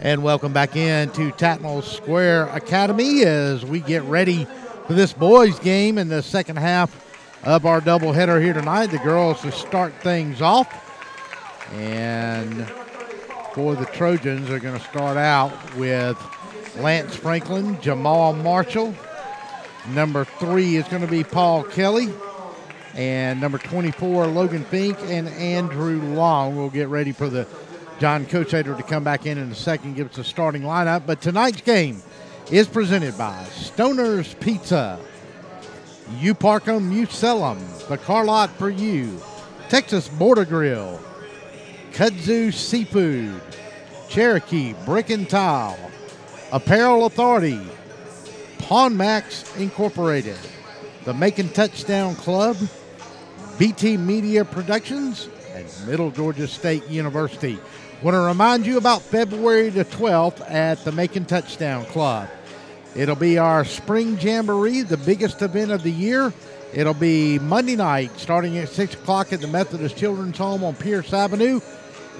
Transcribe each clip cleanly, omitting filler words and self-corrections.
And welcome back in to Tattnall Square Academy as we get ready for this boys game in the second half of our doubleheader here tonight. The girls to start things off. And for the Trojans, they're going to start out with Lance Franklin, Jamal Marshall. Number 3 is going to be Paul Kelly. And number 24, Logan Fink and Andrew Long. We'll get ready for the John Kosader to come back in a second, give us a starting lineup. But tonight's game is presented by Stoner's Pizza, U Parkham, U Salem, the Car Lot for You, Texas Border Grill, Kudzu Seafood, Cherokee Brick and Tile, Apparel Authority, Pawn Max Incorporated, the Macon Touchdown Club, BT Media Productions, and Middle Georgia State University. Want to remind you about February the 12th at the Macon Touchdown Club. It'll be our spring jamboree, the biggest event of the year. It'll be Monday night starting at 6 o'clock at the Methodist Children's Home on Pierce Avenue.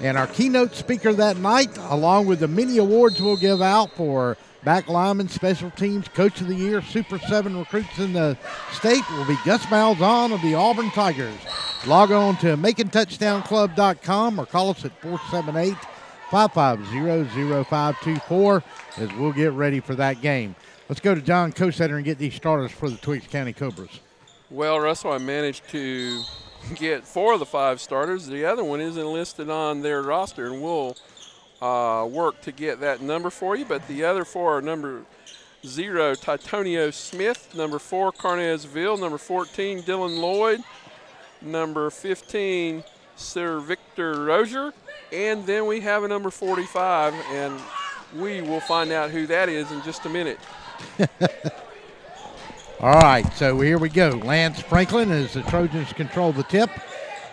And our keynote speaker that night, along with the many awards we'll give out for back linemen, special teams, Coach of the Year, Super 7 recruits in the state, will be Gus Malzahn of the Auburn Tigers. Log on to MaconTouchdownClub.com or call us at 478-550-0524 as we'll get ready for that game. Let's go to John Kosader and get these starters for the Twiggs County Cobras. Well, Russell, I managed to get 4 of the 5 starters. The other one isn't listed on their roster, and we'll work to get that number for you. But the other 4 are number 0, Titonio Smith, number 4, Carnez Ville, number 14, Dylan Lloyd, number 15, Sir Victor Rozier, and then we have a number 45, and we will find out who that is in just a minute. All right, so here we go. Lance Franklin as the Trojans control the tip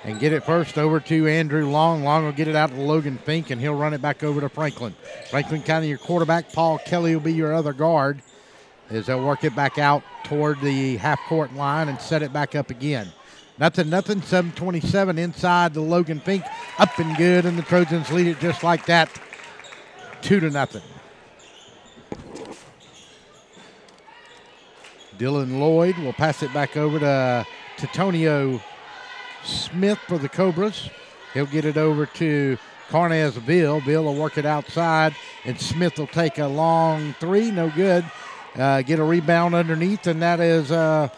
and get it first over to Andrew Long. Long will get it out to Logan Fink, and he'll run it back over to Franklin. Franklin kind of your quarterback. Paul Kelly will be your other guard as they'll work it back out toward the half-court line and set it back up again. Nothing, 7:27 inside the Logan Fink. Up and good, and the Trojans lead it just like that, 2-0. Dylan Lloyd will pass it back over to Titonio Smith for the Cobras. He'll get it over to Carnez Ville. Ville will work it outside, and Smith will take a long 3. No good. Get a rebound underneath, and that is Sir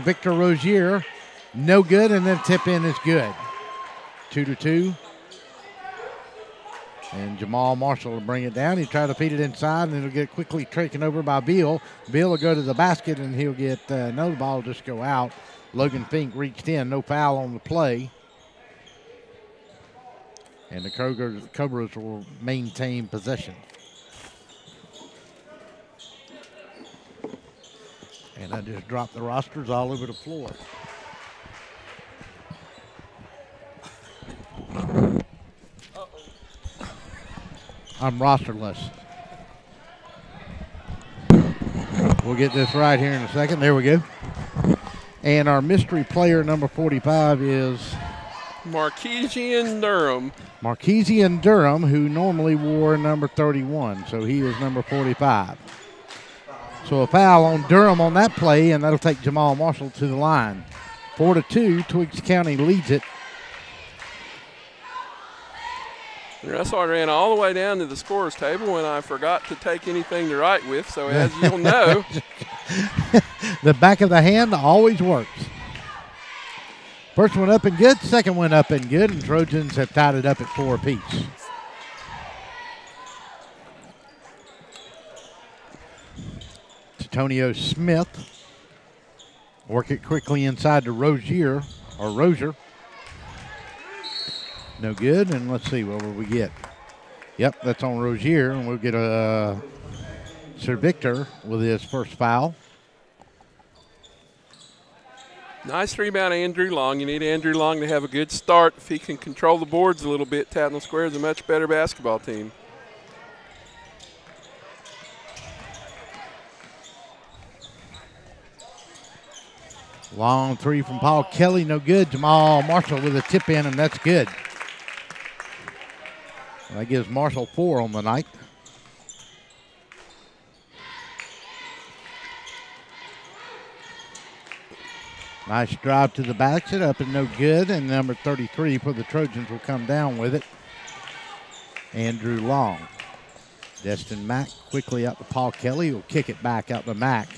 Victor Rozier. No good, and then tip in is good. 2-2. And Jamal Marshall will bring it down. He tried to feed it inside, and it'll get quickly taken over by Ville. Ville will go to the basket, and he'll get no, the ball will just go out. Logan Fink reached in, no foul on the play. And the Cobras will maintain possession. And I just dropped the rosters all over the floor. I'm rosterless. We'll get this right here in a second. There we go. And our mystery player, number 45, is Marquesian Durham. Marquesian Durham, who normally wore number 31, so he is number 45. So a foul on Durham on that play, and that'll take Jamal Marshall to the line. 4-2, Twiggs County leads it. That's why I ran all the way down to the scorer's table when I forgot to take anything to write with. So as you'll know, the back of the hand always works. First one up and good, second one up and good, and Trojans have tied it up at 4 apiece. Titonio Smith work it quickly inside to Rozier. No good, and let's see, what will we get? Yep, that's on Rozier, and we'll get a Sir Victor with his first foul. Nice rebound, Andrew Long. You need Andrew Long to have a good start. If he can control the boards a little bit, Tattnall Square is a much better basketball team. Long 3 from Paul Kelly, no good. Jamal Marshall with a tip in, and that's good. That gives Marshall 4 on the night. Nice drive to the basket, up and no good, and number 33 for the Trojans will come down with it. Andrew Long. Destin Mack quickly up to Paul Kelly, who'll kick it back out to Mack.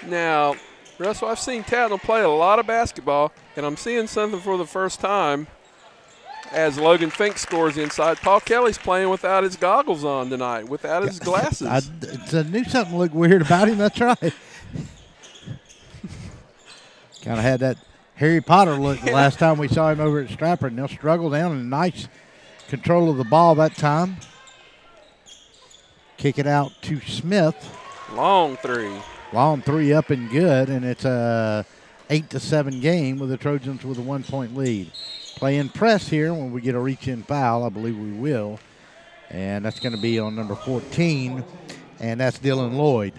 Now, Russell, I've seen Tattnall play a lot of basketball, and I'm seeing something for the first time as Logan Fink scores inside. Paul Kelly's playing without his goggles on tonight, without his glasses. I knew something looked weird about him, that's right. Kind of had that Harry Potter look the last time we saw him over at Stratford, and they'll struggle down, and nice control of the ball that time. Kick it out to Smith. Long three. Long three up and good, and it's a 8-7 game with the Trojans with a 1-point lead. Playing press here when we get a reach-in foul. I believe we will. And that's going to be on number 14, and that's Dylan Lloyd.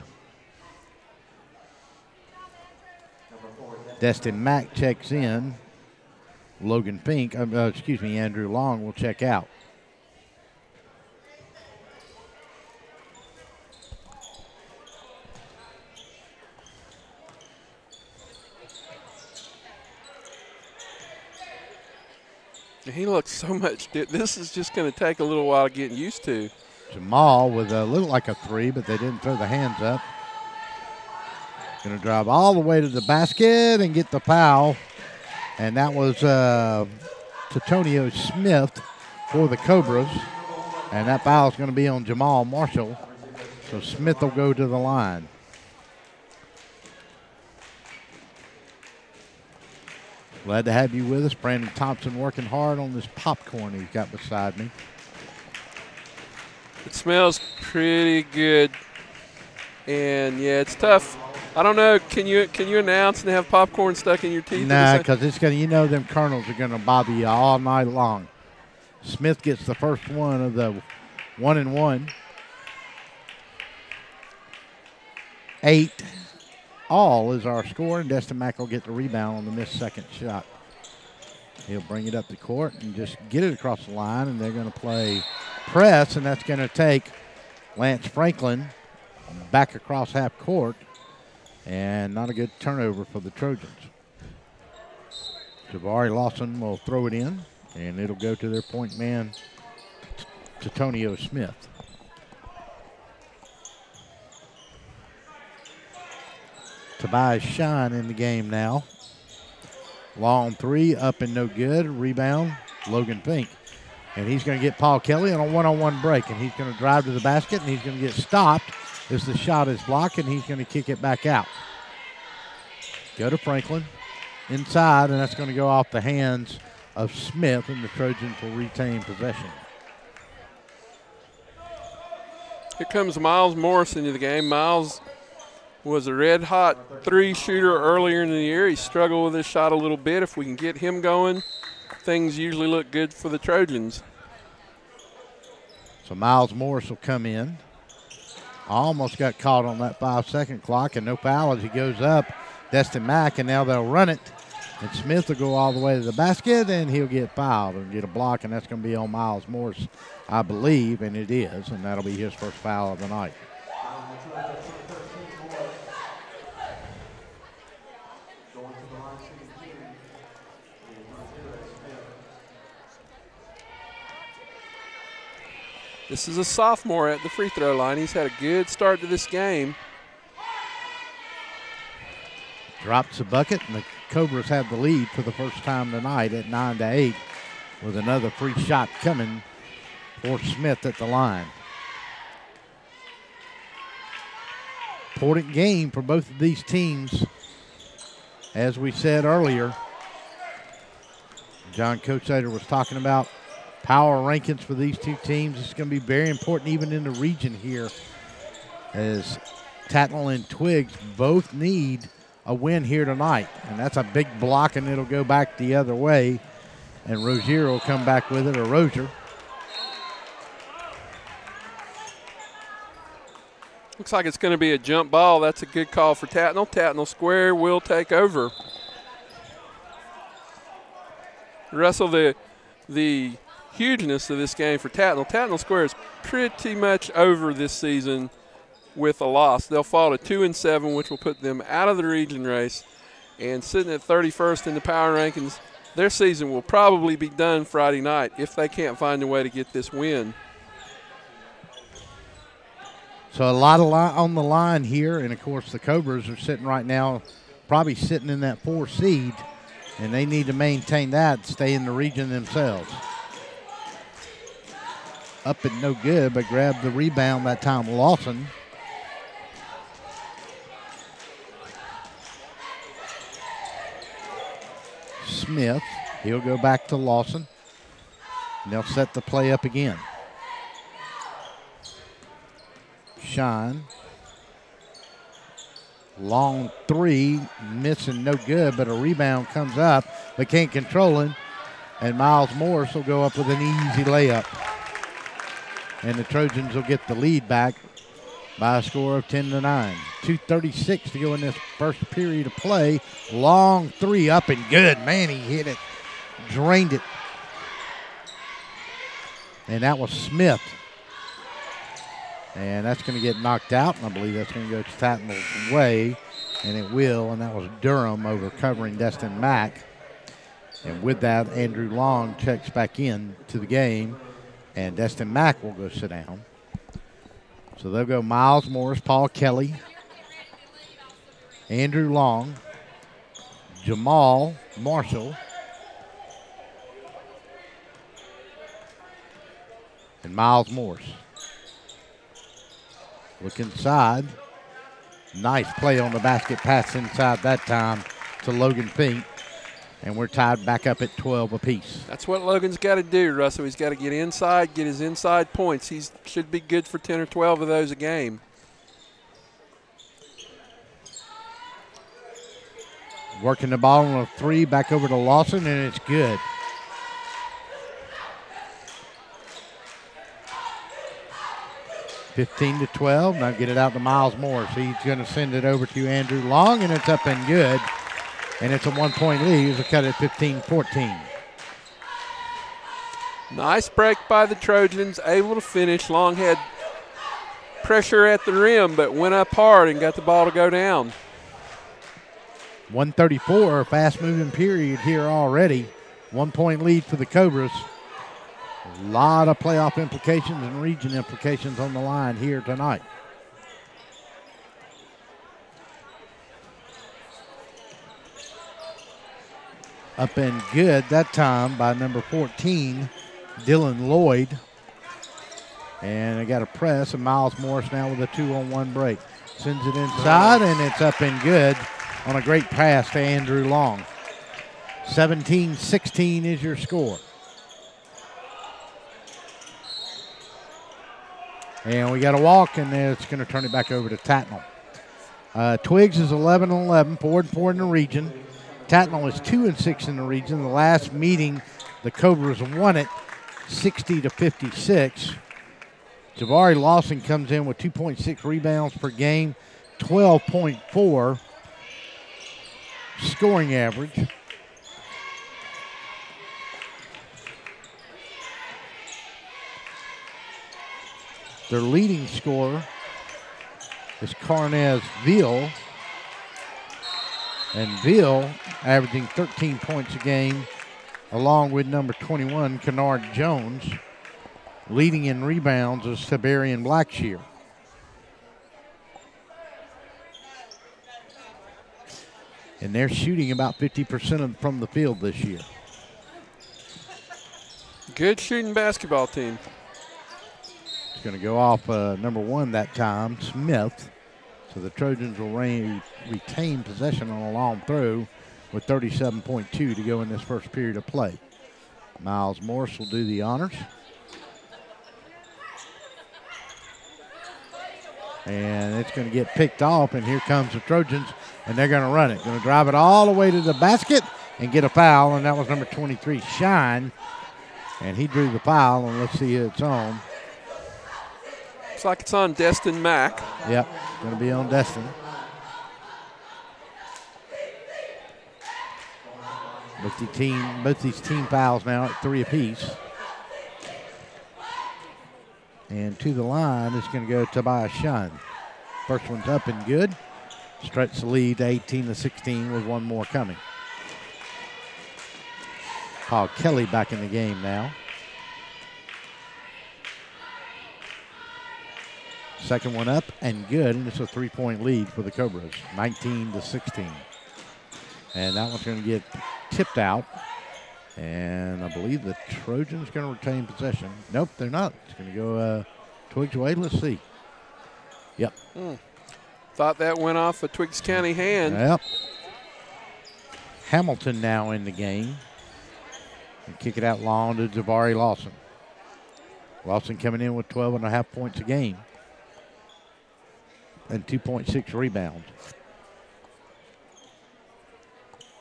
Destin Mack checks in. Logan Fink, Andrew Long will check out. He looks so much. This is just going to take a little while getting used to. Jamal with a little like a three, but they didn't throw the hands up. Going to drive all the way to the basket and get the foul. And that was Tatonio Smith for the Cobras. And that foul is going to be on Jamal Marshall. So Smith will go to the line. Glad to have you with us. Brandon Thompson working hard on this popcorn he's got beside me. It smells pretty good. And, yeah, it's tough. I don't know. Can you announce and have popcorn stuck in your teeth? Nah, because it's going to, them kernels are going to bother you all night long. Smith gets the first one of the 1-and-1. 8 all is our score, and Destin Mack will get the rebound on the missed second shot. He'll bring it up the court and just get it across the line, and they're going to play press, and that's going to take Lance Franklin back across half court, and not a good turnover for the Trojans. Jabari Lawson will throw it in, and it'll go to their point man, Tatonio Smith. Tobias Shine in the game now. Long three, up and no good. Rebound, Logan Fink. And he's going to get Paul Kelly on a one-on-one break, and he's going to drive to the basket, and he's going to get stopped as the shot is blocked, and he's going to kick it back out. Go to Franklin inside, and that's going to go off the hands of Smith, and the Trojans will retain possession. Here comes Miles Morris into the game. Miles was a red-hot three-shooter earlier in the year. He struggled with his shot a little bit. If we can get him going, things usually look good for the Trojans. So Miles Morris will come in. Almost got caught on that 5-second clock, and no foul as he goes up. Destin Mack, and now they'll run it. And Smith will go all the way to the basket, and he'll get fouled and get a block, and that's going to be on Miles Morris, I believe, and it is, and that'll be his first foul of the night. This is a sophomore at the free throw line. He's had a good start to this game. Drops a bucket, and the Cobras have the lead for the first time tonight at 9-8 with another free shot coming for Smith at the line. Important game for both of these teams. As we said earlier, John Coachader was talking about power rankings for these two teams. It's going to be very important even in the region here, as Tattnall and Twiggs both need a win here tonight. And that's a big block, and it'll go back the other way. And Rozier will come back with it, or Rozier. Looks like it's going to be a jump ball. That's a good call for Tattnall. Tattnall Square will take over. Russell, the hugeness of this game for Tattnall. Tattnall Square is pretty much over this season with a loss. They'll fall to 2-7, which will put them out of the region race. And sitting at 31st in the power rankings, their season will probably be done Friday night if they can't find a way to get this win. So a lot on the line here, and of course the Cobras are sitting right now, probably sitting in that 4 seed, and they need to maintain that, stay in the region themselves. Up and no good, but grabbed the rebound that time, Lawson. Smith, he'll go back to Lawson, and they'll set the play up again. Shine. Long 3, missing, no good, but a rebound comes up, but can't control him. And Miles Morris will go up with an easy layup. And the Trojans will get the lead back by a score of 10-9. 2:36 to go in this first period of play. Long 3 up and good. Man, he hit it, drained it. And that was Smith. And that's going to get knocked out, and I believe that's going to go to Tattnall's way, and it will, and that was Durham overcovering Destin Mack. And with that, Andrew Long checks back in to the game, and Destin Mack will go sit down. So they'll go Miles Morris, Paul Kelly, Andrew Long, Jamal Marshall, and Miles Morris. Look inside. Nice play on the basket pass inside that time to Logan Fink. And we're tied back up at 12 apiece. That's what Logan's got to do, Russell. He's got to get inside, get his inside points. He should be good for 10 or 12 of those a game. Working the ball on a 3, back over to Lawson, and it's good. (15-12). Now get it out to Miles Morris. He's going to send it over to Andrew Long, and it's up and good. And it's a 1-point lead. He's cut it 15-14. Nice break by the Trojans, able to finish. Long had pressure at the rim, but went up hard and got the ball to go down. 1:34, fast-moving period here already. 1-point lead for the Cobras. A lot of playoff implications and region implications on the line here tonight. Up and good that time by number 14, Dylan Lloyd. And they got a press, and Miles Morris now with a 2-on-1 break. Sends it inside, and it's up and good on a great pass to Andrew Long. 17-16 is your score. And we got a walk, and it's going to turn it back over to Tattnall. Twiggs is 11-11, 4-4 in the region. Tattnall is 2-6 in the region. The last meeting, the Cobras won it 60-56. Jabari Lawson comes in with 2.6 rebounds per game, 12.4 scoring average. Their leading scorer is Carnez Veal. And Veal averaging 13 points a game, along with number 21, Kennard Jones. Leading in rebounds is Tiberian Blackshear. And they're shooting about 50% from the field this year. Good shooting basketball team. It's going to go off number 1 that time, Smith. So the Trojans will retain possession on a long throw with 37.2 to go in this first period of play. Miles Morris will do the honors. And it's going to get picked off, and here comes the Trojans, and they're going to run it. Going to drive it all the way to the basket and get a foul, and that was number 23, Shine. And he drew the foul, and let's see who it's on. Looks like it's on Destin Mack. Yep, going to be on Destin. Both these team fouls now at 3 apiece. And to the line is going to go Tobias Shine. First one's up and good. Stretch the lead to 18-16 with one more coming. Paul Kelly back in the game now. Second one up and good, and it's a 3-point lead for the Cobras, 19-16. And that one's going to get tipped out. And I believe the Trojans going to retain possession. Nope, they're not. It's going to go Twiggs' way. Let's see. Yep. Thought that went off a Twiggs County hand. Yep. Hamilton now in the game. And kick it out long to Javari Lawson. Lawson coming in with 12.5 points a game. And 2.6 rebounds.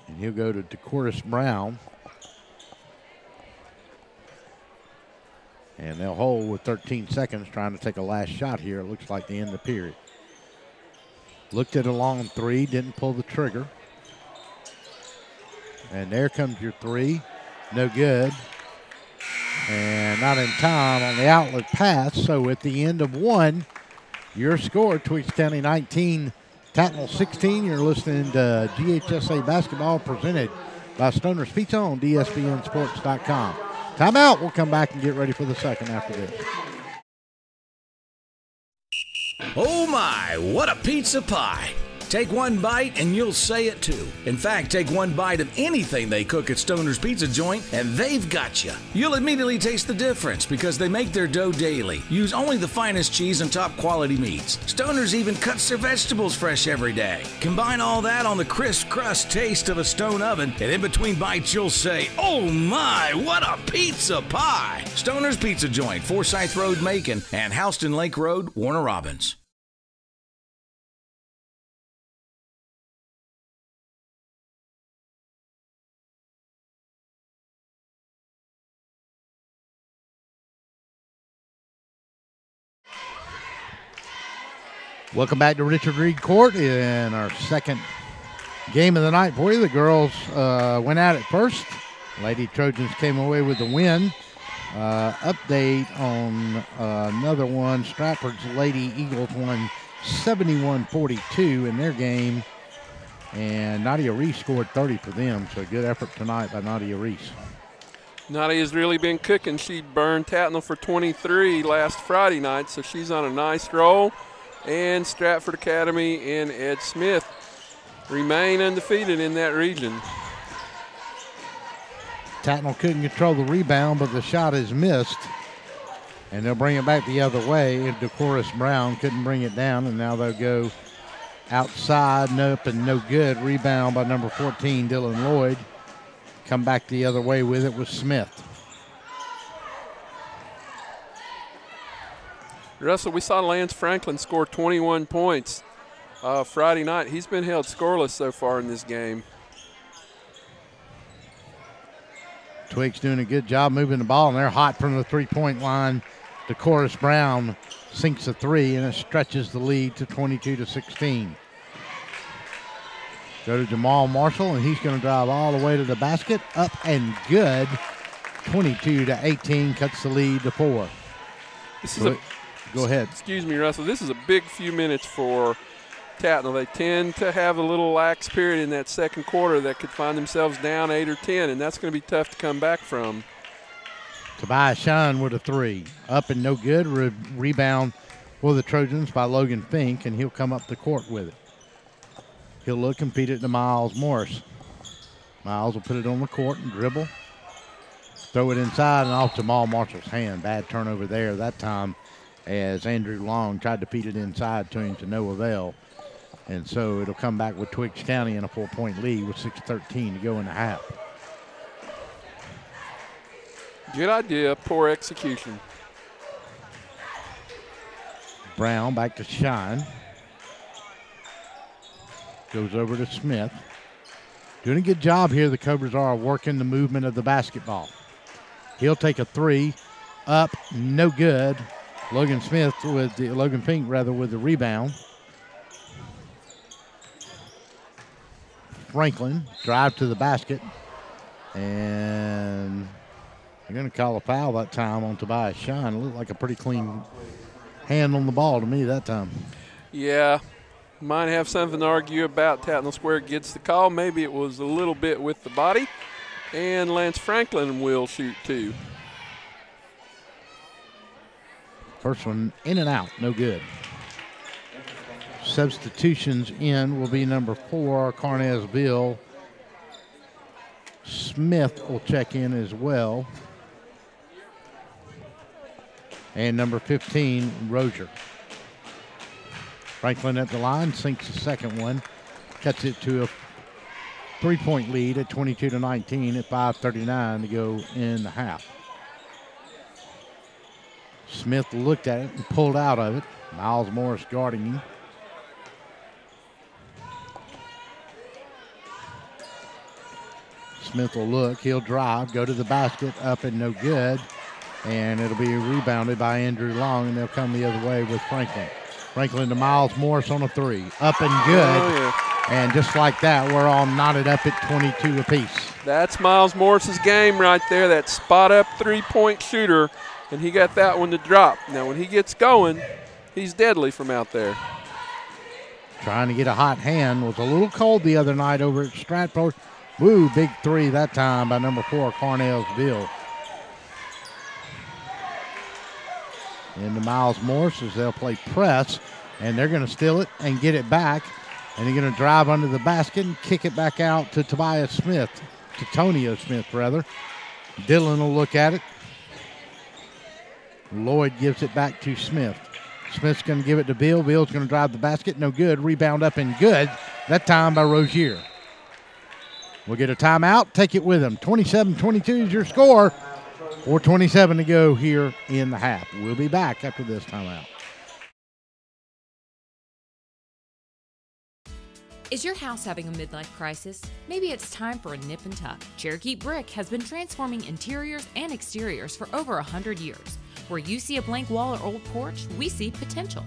And he'll go to DeCoris Brown. And they'll hold with 13 seconds trying to take a last shot here. It looks like the end of the period. Looked at a long three, didn't pull the trigger. And there comes your three. No good. And not in time on the outlet pass. So at the end of one, your score, Twiggs County 19, Tattnall 16. You're listening to GHSA basketball presented by Stoner's Pizza on DSBNsports.com. Timeout. We'll come back and get ready for the second after this. Oh my, what a pizza pie. Take one bite and you'll say it too. In fact, take one bite of anything they cook at Stoner's Pizza Joint and they've got you. You'll immediately taste the difference because they make their dough daily. Use only the finest cheese and top quality meats. Stoner's even cuts their vegetables fresh every day. Combine all that on the crisp crust taste of a stone oven, and in between bites you'll say, oh my, what a pizza pie. Stoner's Pizza Joint, Forsyth Road, Macon, and Houston Lake Road, Warner Robins. Welcome back to Richard Reed Court in our second game of the night for you. The girls went out at first. Lady Trojans came away with the win. Update on another one. Stratford's Lady Eagles won 71-42 in their game. And Nadia Reese scored 30 for them. So good effort tonight by Nadia Reese. Nadia's really been cooking. She burned Tattnall for 23 last Friday night, so she's on a nice roll. And Stratford Academy and Ed Smith remain undefeated in that region. Tattnall couldn't control the rebound, but the shot is missed. And they'll bring it back the other way. And DeCoris Brown couldn't bring it down, and now they'll go outside, up and no good. Rebound by number 14, Dylan Lloyd. Come back the other way with it was Smith. Russell, we saw Lance Franklin score 21 points Friday night. He's been held scoreless so far in this game. Twiggs doing a good job moving the ball, and they're hot from the three-point line. DeCoris Brown sinks a three, and it stretches the lead to 22-16. Go to Jamal Marshall, and he's going to drive all the way to the basket. Up and good. 22-18, cuts the lead to 4. Go ahead. Excuse me, Russell. This is a big few minutes for Tattnall. They tend to have a little lax period in that second quarter that could find themselves down 8 or 10, and that's going to be tough to come back from. Tobias Shine with a three. Up and no good. Rebound for the Trojans by Logan Fink, and he'll come up the court with it. He'll look and feed it to Miles Morris. Miles will put it on the court and dribble. Throw it inside and off Jamal Marshall's hand. Bad turnover there that time as Andrew Long tried to feed it inside to him to no avail. And so it'll come back with Twiggs County in a 4-point lead with 6:13 to go in the half. Good idea, poor execution. Brown back to Shine. Goes over to Smith. Doing a good job here, the Cobras are working the movement of the basketball. He'll take a three. Up, no good. Logan Fink with the rebound. Franklin drive to the basket. And they're going to call a foul that time on Tobias Shine. It looked like a pretty clean hand on the ball to me that time. Yeah, might have something to argue about. Tattnall Square gets the call. Maybe it was a little bit with the body. And Lance Franklin will shoot 2. First one in and out, no good. Substitutions in will be number 4, Carnesville. Smith will check in as well. And number 15, Rozier. Franklin at the line, sinks the second one, cuts it to a 3-point lead at 22-19 at 5:39 to go in the half. Smith looked at it and pulled out of it. Miles Morris guarding him. Smith will look, he'll drive, go to the basket, up and no good. And it'll be rebounded by Andrew Long, and they'll come the other way with Franklin. Franklin to Miles Morris on a 3. Up and good. Oh, yeah. And just like that, we're all knotted up at 22 apiece. That's Miles Morris's game right there, that spot-up 3-point shooter, and he got that one to drop. Now, when he gets going, he's deadly from out there. Trying to get a hot hand. Was a little cold the other night over at Stratford. Woo, big 3 that time by number 4, Carnesville. Into Miles Morris as they'll play press, and they're going to steal it and get it back. And they're going to drive under the basket and kick it back out to Tobias Smith, to Tonio Smith, rather. Dillon will look at it. Lloyd gives it back to Smith. Smith's going to give it to Bill. Bill's going to drive the basket. No good. Rebound up and good. That time by Rozier. We'll get a timeout. Take it with him. 27-22 is your score. 4:27 to go here in the half. We'll be back after this timeout. Is your house having a midlife crisis? Maybe it's time for a nip and tuck. Cherokee Brick has been transforming interiors and exteriors for over 100 years. Where you see a blank wall or old porch, we see potential.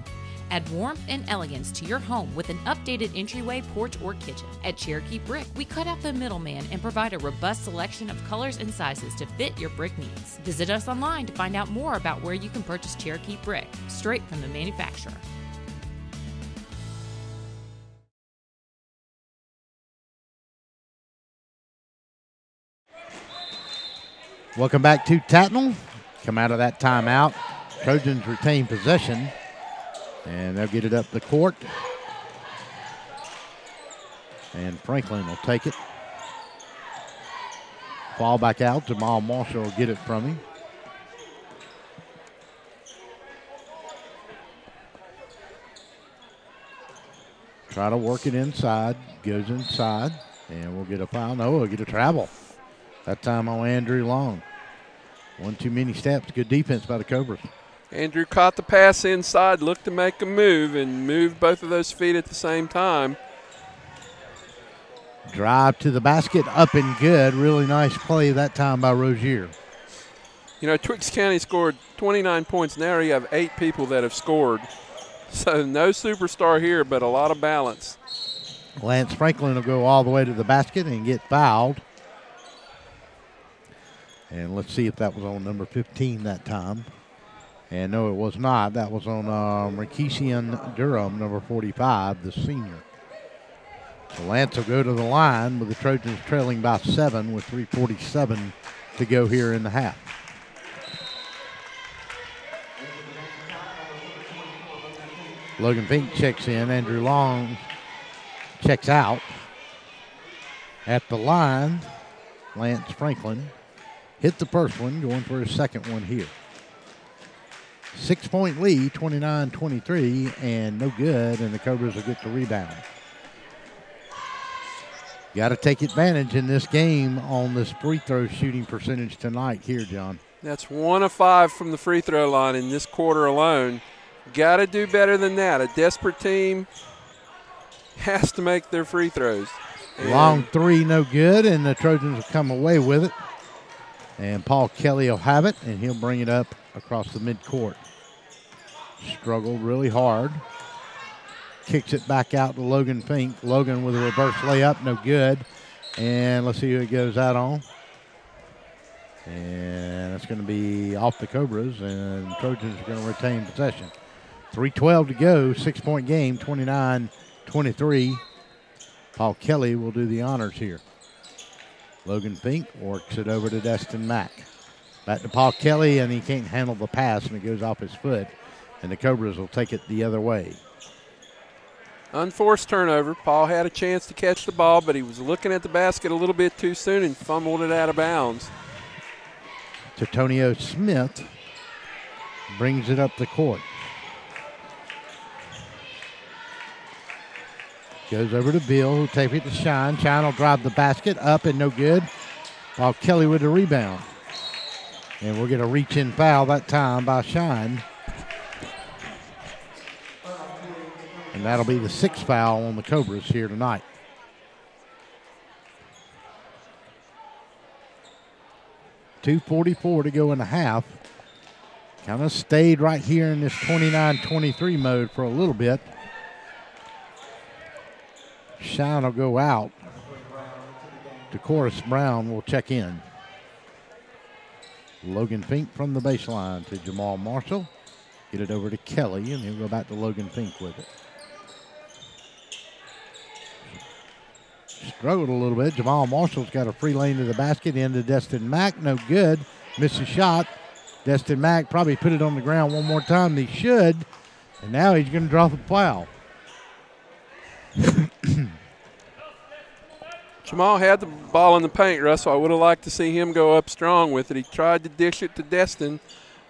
Add warmth and elegance to your home with an updated entryway, porch, or kitchen. At Cherokee Brick, we cut out the middleman and provide a robust selection of colors and sizes to fit your brick needs. Visit us online to find out more about where you can purchase Cherokee Brick, straight from the manufacturer. Welcome back to Tattnall. Come out of that timeout. Trojans retain possession. And they'll get it up the court. And Franklin will take it. Fall back out. Jamal Marshall will get it from him. Try to work it inside. Goes inside. And we'll get a foul. No, we'll get a travel. That time on Andrew Long. One too many steps. Good defense by the Cobras. Andrew caught the pass inside, looked to make a move, and moved both of those feet at the same time. Drive to the basket, up and good. Really nice play that time by Rozier. You know, Twiggs County scored 29 points. Now you have 8 people that have scored. So no superstar here, but a lot of balance. Lance Franklin will go all the way to the basket and get fouled. And let's see if that was on number 15 that time. And no, it was not. That was on Marquesian Durham, number 45, the senior. So Lance will go to the line with the Trojans trailing by 7 with 3:47 to go here in the half. Logan Fink checks in. Andrew Long checks out. At the line, Lance Franklin hit the first one, going for his second one here. 6-point lead, 29-23, and no good, and the Cobras will get the rebound. Got to take advantage in this game on this free throw shooting percentage tonight here, John. That's 1 of 5 from the free throw line in this quarter alone. Got to do better than that. A desperate team has to make their free throws. Long 3, no good, and the Trojans will come away with it. And Paul Kelly will have it, and he'll bring it up across the midcourt. Struggled really hard. Kicks it back out to Logan Fink. Logan with a reverse layup, no good. And let's see who it goes out on. And it's going to be off the Cobras, and Trojans are going to retain possession. 3:12 to go, 6-point game, 29-23. Paul Kelly will do the honors here. Logan Fink works it over to Destin Mack. Back to Paul Kelly, and he can't handle the pass, and it goes off his foot, and the Cobras will take it the other way. Unforced turnover. Paul had a chance to catch the ball, but he was looking at the basket a little bit too soon and fumbled it out of bounds. Tatonio Smith brings it up the court. Goes over to Bill, who'll take it to Shine. Shine will drive the basket up and no good. Paul Kelly with the rebound. And we'll get a reach-in foul that time by Shine. And that'll be the 6th foul on the Cobras here tonight. .244 to go in the half. Kind of stayed right here in this 29-23 mode for a little bit. Shine will go out. DeCoris Brown will check in. Logan Fink from the baseline to Jamal Marshall. Get it over to Kelly, and he'll go back to Logan Fink with it. Struggled a little bit. Jamal Marshall's got a free lane to the basket. Into Destin Mack. No good. Missed a shot. Destin Mack probably put it on the ground one more time than he should. And now he's going to drop a foul. Jamal had the ball in the paint, Russell. I would have liked to see him go up strong with it. He tried to dish it to Destin,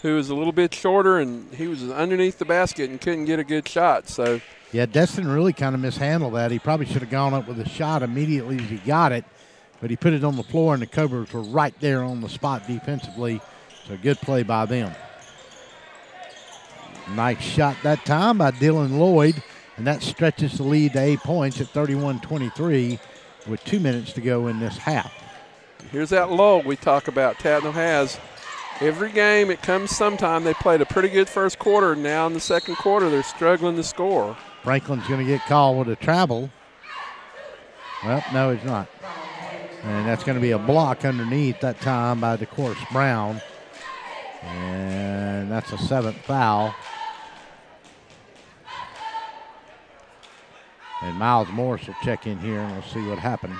who was a little bit shorter, and he was underneath the basket and couldn't get a good shot. So, yeah, Destin really kind of mishandled that. He probably should have gone up with a shot immediately as he got it, but he put it on the floor, and the Cobras were right there on the spot defensively. So good play by them. Nice shot that time by Dylan Lloyd, and that stretches the lead to 8 points at 31-23 with 2 minutes to go in this half. Here's that lull we talk about. Tattnall has every game. It comes sometime. They played a pretty good first quarter. Now in the second quarter, they're struggling to score. Franklin's going to get called with a travel. Well, no, he's not. And that's going to be a block underneath that time by DeCoris Brown. And that's a 7th foul. And Miles Morris will check in here, and we'll see what happens.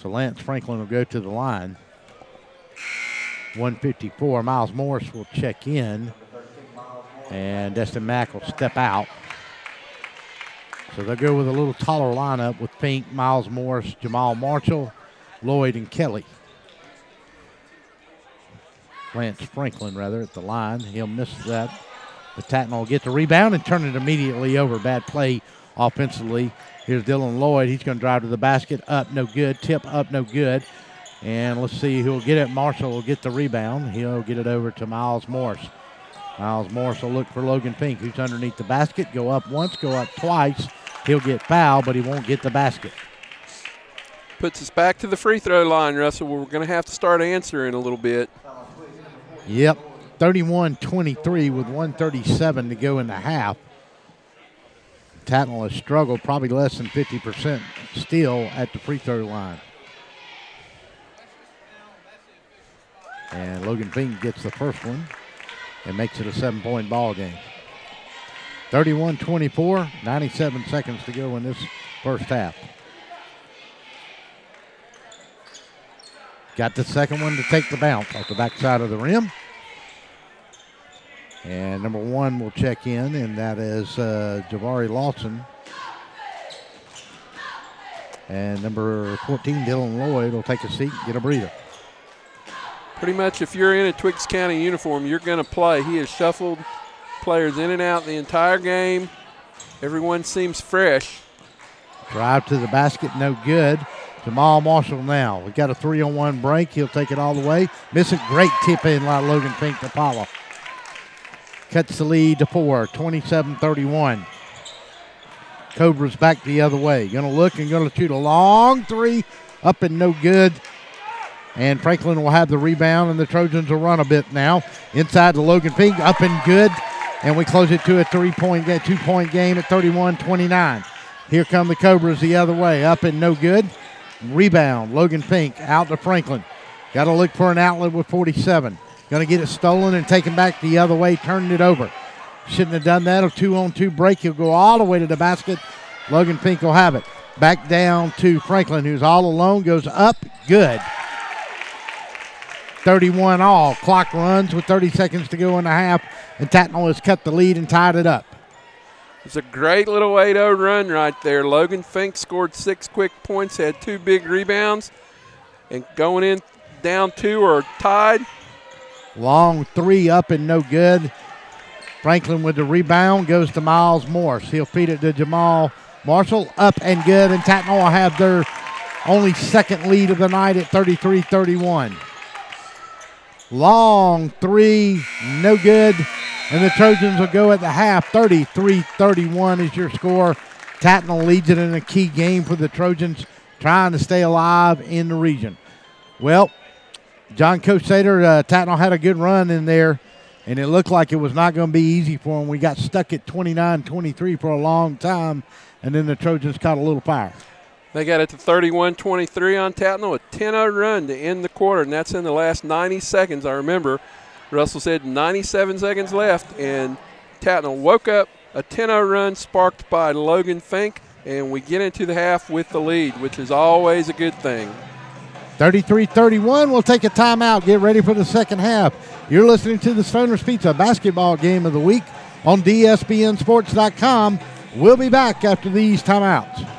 So Lance Franklin will go to the line. 154. Miles Morris will check in, and Destin Mack will step out. So they'll go with a little taller lineup with Fink, Miles Morris, Jamal Marshall, Lloyd, and Kelly. Lance Franklin, rather, at the line. He'll miss that. But Tattnall will get the rebound and turn it immediately over. Bad play offensively. Here's Dylan Lloyd. He's going to drive to the basket. Up, no good. Tip, up, no good. And let's see who'll get it. Marshall will get the rebound. He'll get it over to Miles Morris. Miles Morris will look for Logan Fink, who's underneath the basket. Go up once, go up twice. He'll get fouled, but he won't get the basket. Puts us back to the free throw line, Russell. We're going to have to start answering a little bit. Yep, 31-23 with 1:37 to go in the half. Tattnall has struggled, probably less than 50% still at the free throw line. And Logan Fink gets the first one and makes it a 7-point ball game. 31-24, 97 seconds to go in this first half. Got the second one to take the bounce off the backside of the rim. And number 1 will check in, and that is Javari Lawson. And number 14, Dylan Lloyd, will take a seat and get a breather. Pretty much if you're in a Twiggs County uniform, you're going to play. He has shuffled players in and out the entire game. Everyone seems fresh. Drive to the basket, no good. Jamal Marshall now. We got a 3-on-1 break. He'll take it all the way. Miss a great tip in like Logan Fink to Paula. Cuts the lead to 4, 27-31. Cobra's back the other way. Going to look and going to shoot a long three. Up and no good. And Franklin will have the rebound, and the Trojans will run a bit now. Inside to Logan Fink, up and good. And we close it to a 2-point game at 31-29. Here come the Cobras the other way. Up and no good. Rebound. Logan Fink out to Franklin. Got to look for an outlet with 47. Going to get it stolen and taken back the other way, turning it over. Shouldn't have done that. A 2-on-2 break. He'll go all the way to the basket. Logan Fink will have it. Back down to Franklin, who's all alone. Goes up. Good. 31 all. Clock runs with 30 seconds to go in the half, and Tattnall has cut the lead and tied it up. It's a great little 8-0 run right there. Logan Fink scored 6 quick points, had 2 big rebounds, and going in down 2 or tied. Long 3 up and no good. Franklin with the rebound goes to Miles Morris. He'll feed it to Jamal Marshall. Up and good, and Tattnall will have their only second lead of the night at 33-31. Long 3, no good. And the Trojans will go at the half. 33-31 is your score. Tattnall leads it in a key game for the Trojans, trying to stay alive in the region. Well, John Coach Sater, Tattnall had a good run in there, and it looked like it was not going to be easy for them. We got stuck at 29-23 for a long time, and then the Trojans caught a little fire. They got it to 31-23 on Tattnall, a 10-0 run to end the quarter, and that's in the last 90 seconds. I remember Russell said 97 seconds left, and Tattnall woke up. A 10-0 run sparked by Logan Fink, and we get into the half with the lead, which is always a good thing. 33-31. We'll take a timeout. Get ready for the second half. You're listening to the Stoner's Pizza basketball game of the week on DSBNsports.com. We'll be back after these timeouts.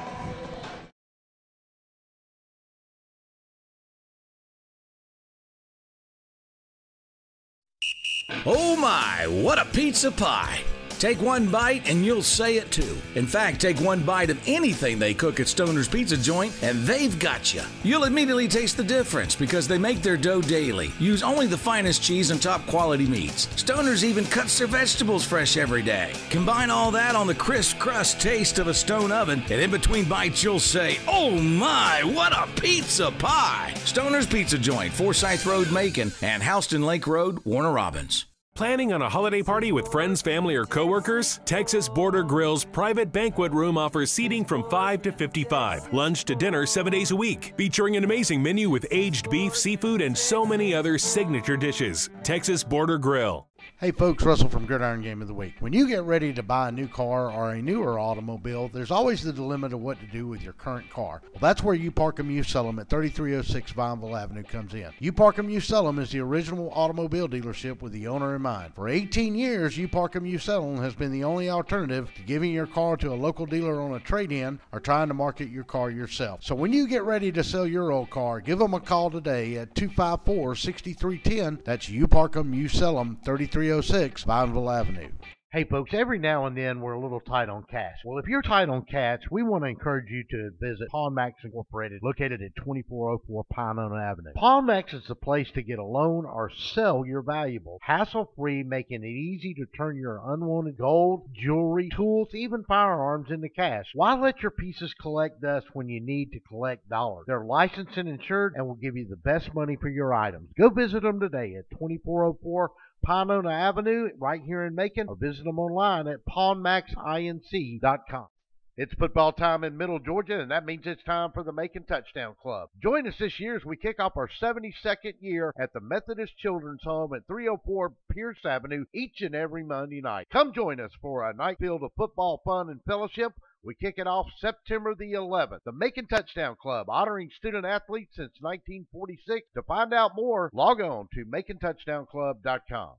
Oh my, what a pizza pie! Take one bite and you'll say it too. In fact, take one bite of anything they cook at Stoner's Pizza Joint and they've got you. You'll immediately taste the difference because they make their dough daily, use only the finest cheese and top quality meats. Stoner's even cuts their vegetables fresh every day. Combine all that on the crisp crust taste of a stone oven, and in between bites you'll say, oh my, what a pizza pie! Stoner's Pizza Joint, Forsyth Road, Macon, and Houston Lake Road, Warner Robins. Planning on a holiday party with friends, family, or coworkers? Texas Border Grill's private banquet room offers seating from 5 to 55. Lunch to dinner 7 days a week. Featuring an amazing menu with aged beef, seafood, and so many other signature dishes. Texas Border Grill. Hey folks, Russell from Gridiron Game of the Week. When you get ready to buy a new car or a newer automobile, there's always the dilemma of what to do with your current car. Well, that's where You Park 'Em, You Sell 'Em at 3306 Vineville Avenue comes in. You Park 'Em, You Sell 'Em is the original automobile dealership with the owner in mind. For 18 years, You Park 'Em, You Sell 'Em has been the only alternative to giving your car to a local dealer on a trade-in or trying to market your car yourself. So when you get ready to sell your old car, give them a call today at 254-6310. That's You Park 'Em, You Sell 'Em, 3306 Vineville Avenue. Hey folks, every now and then we're a little tight on cash. Well, if you're tight on cash, we want to encourage you to visit Pawn Max Incorporated, located at 2404 Pinona Avenue. Pawn Max is the place to get a loan or sell your valuables, hassle-free, making it easy to turn your unwanted gold, jewelry, tools, even firearms into cash. Why let your pieces collect dust when you need to collect dollars? They're licensed and insured and will give you the best money for your items. Go visit them today at 2404 Pinona Avenue right here in Macon, or visit them online at pawnmaxinc.com. It's football time in Middle Georgia, and that means it's time for the Macon Touchdown Club. Join us this year as we kick off our 72nd year at the Methodist Children's Home at 304 Pierce Avenue each and every Monday night. Come join us for a night filled of football fun and fellowship. We kick it off September the 11th. The Macon Touchdown Club, honoring student athletes since 1946. To find out more, log on to MaconTouchdownClub.com.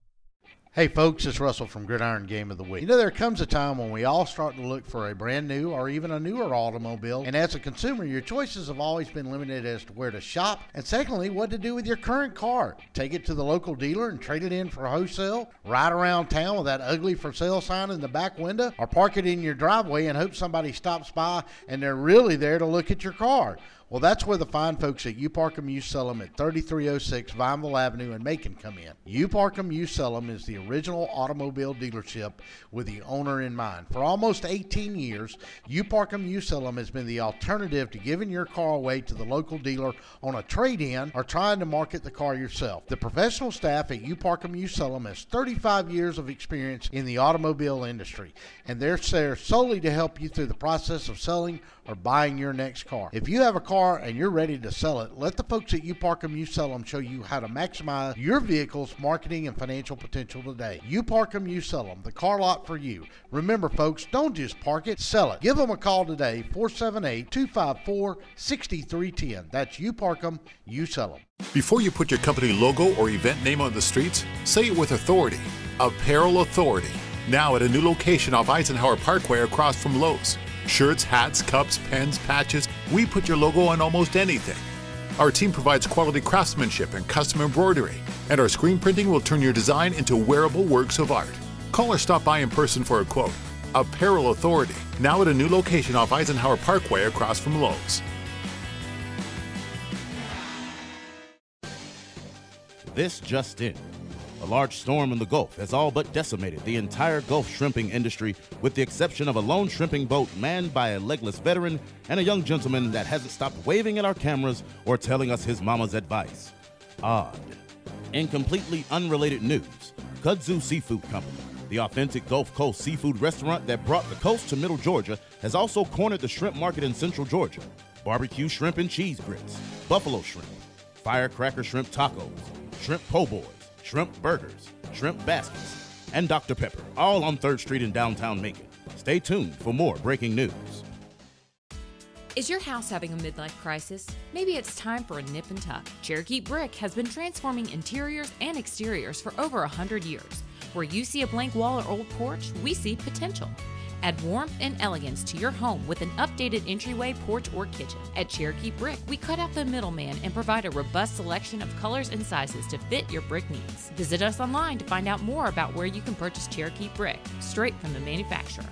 Hey folks, it's Russell from Gridiron Game of the Week. You know, there comes a time when we all start to look for a brand new or even a newer automobile, and as a consumer, your choices have always been limited as to where to shop, and secondly, what to do with your current car. Take it to the local dealer and trade it in for wholesale, ride around town with that ugly for sale sign in the back window, or park it in your driveway and hope somebody stops by and they're really there to look at your car. Well, that's where the fine folks at U Park 'em You Sell 'em at 3306 Vineville Avenue in Macon come in. U Park 'em You Sell 'em is the original automobile dealership with the owner in mind. For almost 18 years, U Park 'em You Sell 'em has been the alternative to giving your car away to the local dealer on a trade-in or trying to market the car yourself. The professional staff at U Park 'em You Sell 'em has 35 years of experience in the automobile industry, and they're there solely to help you through the process of selling or buying your next car. If you have a car and you're ready to sell it, let the folks at U Park 'em You Sell 'em show you how to maximize your vehicle's marketing and financial potential today. U Park 'em You Sell 'em, the car lot for you. Remember, folks, don't just park it, sell it. Give them a call today, 478-254-6310. That's U Park 'em You Sell 'em. Before you put your company logo or event name on the streets, say it with authority. Apparel Authority. Now at a new location off Eisenhower Parkway across from Lowe's. Shirts, hats, cups, pens, patches, we put your logo on almost anything. Our team provides quality craftsmanship and custom embroidery, and our screen printing will turn your design into wearable works of art. Call or stop by in person for a quote. Apparel Authority, now at a new location off Eisenhower Parkway across from Lowe's. This just in. A large storm in the Gulf has all but decimated the entire Gulf shrimping industry, with the exception of a lone shrimping boat manned by a legless veteran and a young gentleman that hasn't stopped waving at our cameras or telling us his mama's advice. Odd. In completely unrelated news, Kudzu Seafood Company, the authentic Gulf Coast seafood restaurant that brought the coast to Middle Georgia, has also cornered the shrimp market in Central Georgia. Barbecue shrimp and cheese grits, buffalo shrimp, firecracker shrimp tacos, shrimp po' boys, shrimp burgers, shrimp baskets, and Dr. Pepper, all on 3rd Street in downtown Macon. Stay tuned for more breaking news. Is your house having a midlife crisis? Maybe it's time for a nip and tuck. Cherokee Brick has been transforming interiors and exteriors for over 100 years. Where you see a blank wall or old porch, we see potential. Add warmth and elegance to your home with an updated entryway, porch, or kitchen. At Cherokee Brick, we cut out the middleman and provide a robust selection of colors and sizes to fit your brick needs. Visit us online to find out more about where you can purchase Cherokee Brick, straight from the manufacturer.